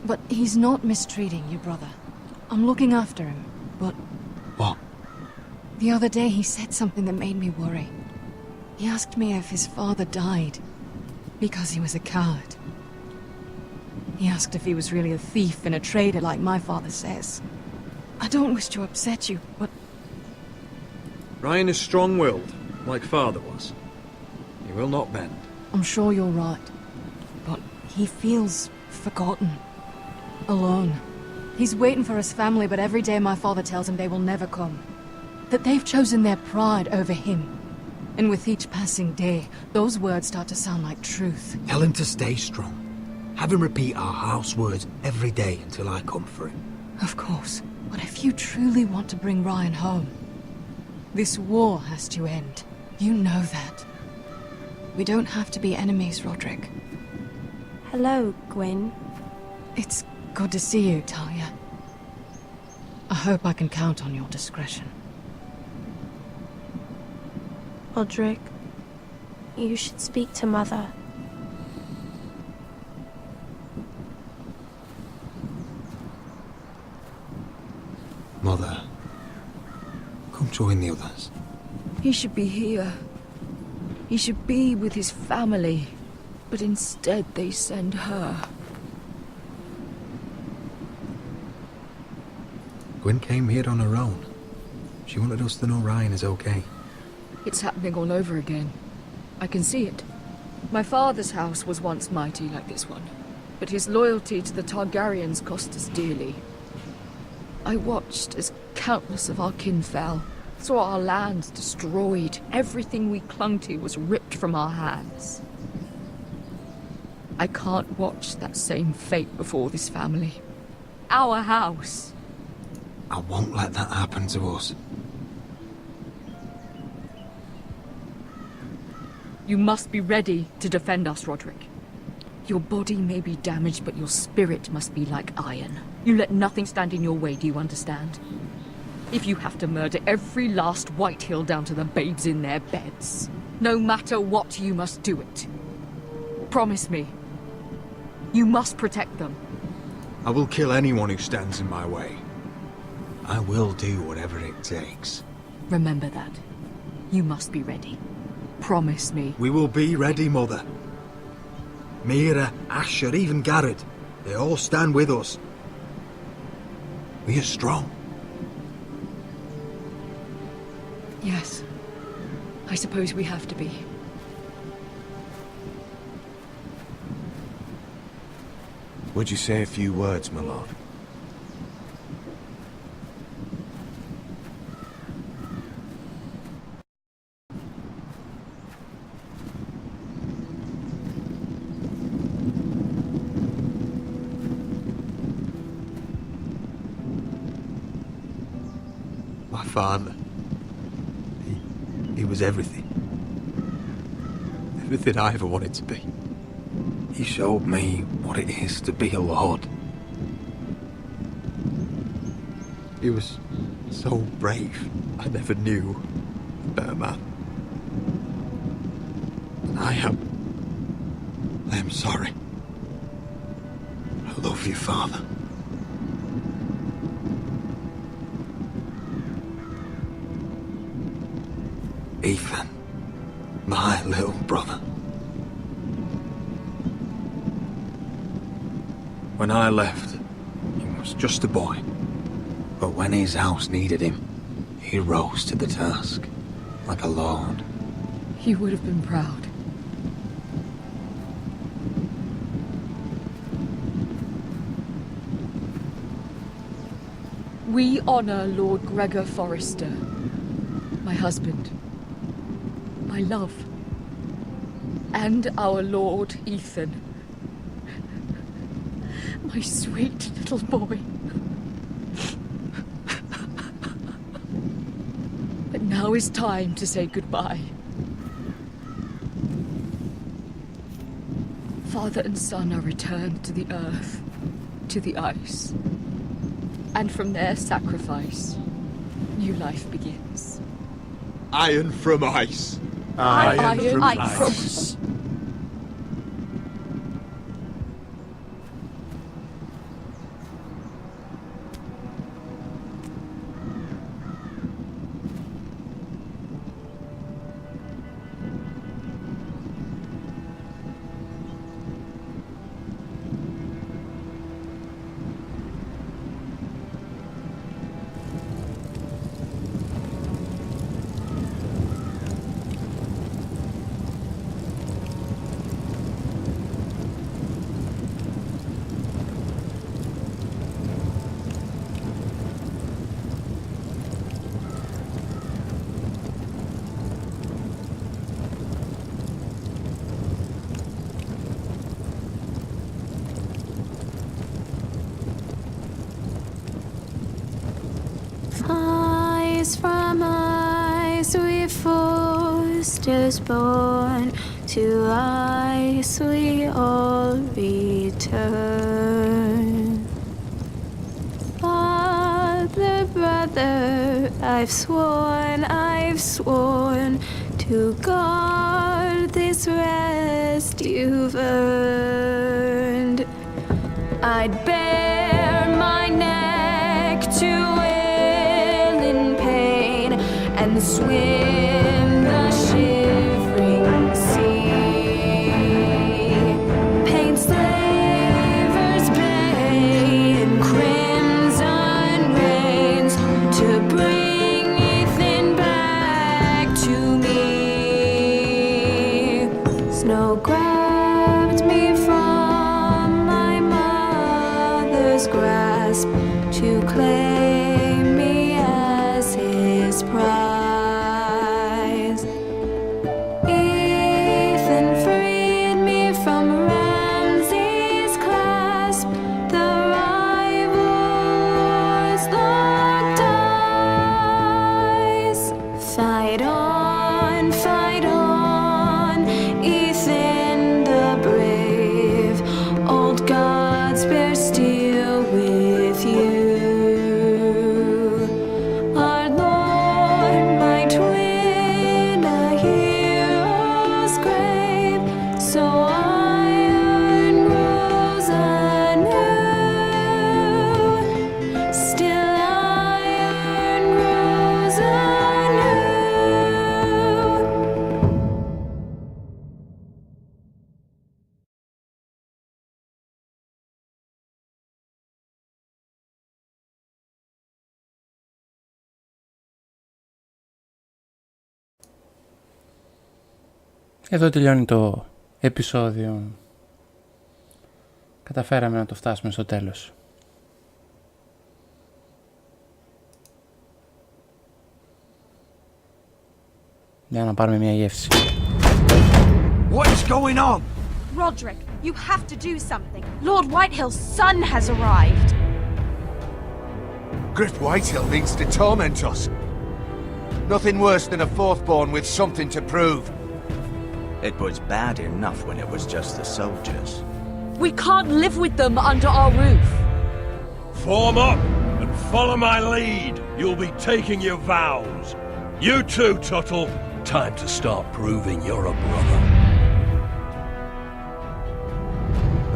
but he's not mistreating your brother. I'm looking after him, but... What? The other day he said something that made me worry. He asked me if his father died because he was a coward. He asked if he was really a thief and a traitor like my father says. I don't wish to upset you, but... Ryan is strong-willed, like father was. He will not bend. I'm sure you're right, but he feels forgotten. Alone. He's waiting for his family, but every day my father tells him they will never come. That they've chosen their pride over him. And with each passing day, those words start to sound like truth. Tell him to stay strong. Have him repeat our house words every day until I come for him. Of course. But if you truly want to bring Ryan home, this war has to end. You know that. We don't have to be enemies, Roderick. Hello, Gwyn. It's good to see you, Talia. I hope I can count on your discretion. Roderick, you should speak to Mother. Mother, come join the others. He should be here. He should be with his family. But instead they send her. Gwyn came here on her own. She wanted us to know Ryan is okay. It's happening all over again. I can see it. My father's house was once mighty like this one, but his loyalty to the Targaryens cost us dearly. I watched as countless of our kin fell, saw our lands destroyed, everything we clung to was ripped from our hands. I can't watch that same fate before this family. Our house. I won't let that happen to us. You must be ready to defend us, Roderick. Your body may be damaged, but your spirit must be like iron. You let nothing stand in your way, do you understand? If you have to murder every last Whitehill down to the babes in their beds, no matter what, you must do it. Promise me. You must protect them. I will kill anyone who stands in my way. I will do whatever it takes. Remember that. You must be ready. Promise me. We will be ready, Mother. Mira, Asher, even Garrett. They all stand with us. We are strong. Yes. I suppose we have to be. Would you say a few words, my lord? My father. He was everything. Everything I ever wanted to be. He showed me what it is to be a lord. He was so brave. I never knew a better man. And I am sorry. I love you, Father. Ethan, my little brother. When I left, he was just a boy. But when his house needed him, he rose to the task, like a lord. He would have been proud. We honor Lord Gregor Forrester, my husband, my love, and our Lord Ethan, my sweet little boy. But now is time to say goodbye. Father and son are returned to the earth, to the ice. And from their sacrifice, new life begins. Iron from ice. Iron from ice. Ice from ice we Forsters born, to ice we all return. Father, brother, I've sworn to guard this rest you've earned. I'd bare my neck to and swim the shivering sea. Paint Slaver's Bay in crimson rains to bring Ethan back to me. Snow grabbed me from my mother's grasp to claim me as his prize. Fight on, Ethan the brave. Old gods bear steel with you. Our Lord might win a hero's grave, so iron grows anew. Still iron grows anew. Εδώ τελειώνει το επεισόδιο. Καταφέραμε να το φτάσουμε στο τέλος. Για να πάρουμε μια γεύση. What is going on? Roderick, you have to do something. Lord Whitehill's son has arrived. Griff Whitehill means to torment us. Nothing worse than a fourthborn with something to prove. It was bad enough when it was just the soldiers. We can't live with them under our roof. Form up and follow my lead. You'll be taking your vows. You too, Tuttle. Time to start proving you're a brother.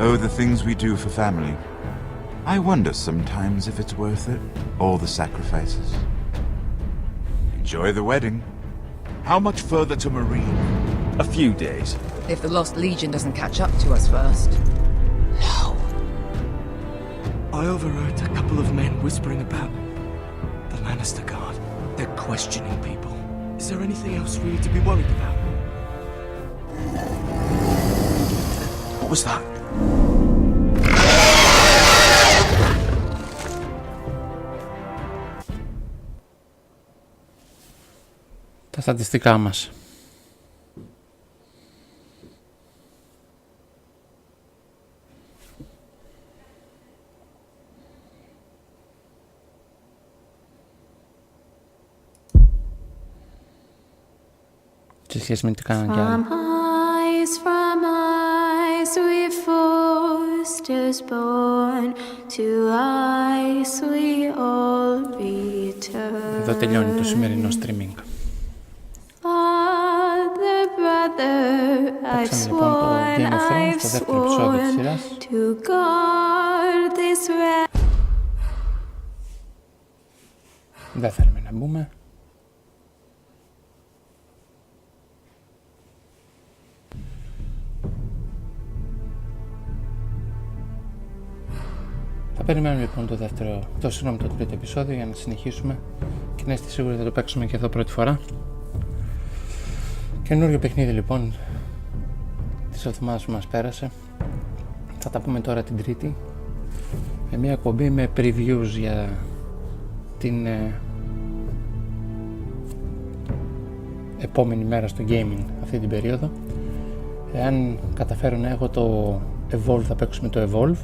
Oh, the things we do for family. I wonder sometimes if it's worth it, all the sacrifices. Enjoy the wedding. How much further to Marine? A few days. If the Lost Legion doesn't catch up to us first. I overheard a couple of men whispering about the Lannister Guard. They're questioning people. Is there anything else we need to be worried about? What was that? Τα στατιστικά μας. Σε σχέση με τι κάναν κι άλλοι. From ice we forced us born, to ice we all return. Εδώ τελειώνει το σημερινό streaming. Father, brother, I swore, I've sworn to guard this realm. Δεν θέλουμε να μπούμε. Θα περιμένουμε λοιπόν το τρίτο επεισόδιο για να συνεχίσουμε και να είστε σίγουροι ότι θα το παίξουμε και εδώ πρώτη φορά. Καινούριο παιχνίδι λοιπόν της εβδομάδας που μας πέρασε. Θα τα πούμε τώρα την Τρίτη με μια εκπομπή με previews για την επόμενη μέρα στο gaming αυτή την περίοδο. Εάν καταφέρω να έχω το Evolve θα παίξουμε το Evolve.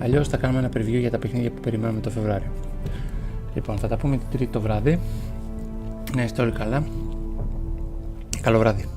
Αλλιώς θα κάνουμε ένα preview για τα παιχνίδια που περιμένουμε το Φεβρουάριο. Λοιπόν, θα τα πούμε την Τρίτη το βράδυ. Να είστε όλοι καλά. Καλό βράδυ.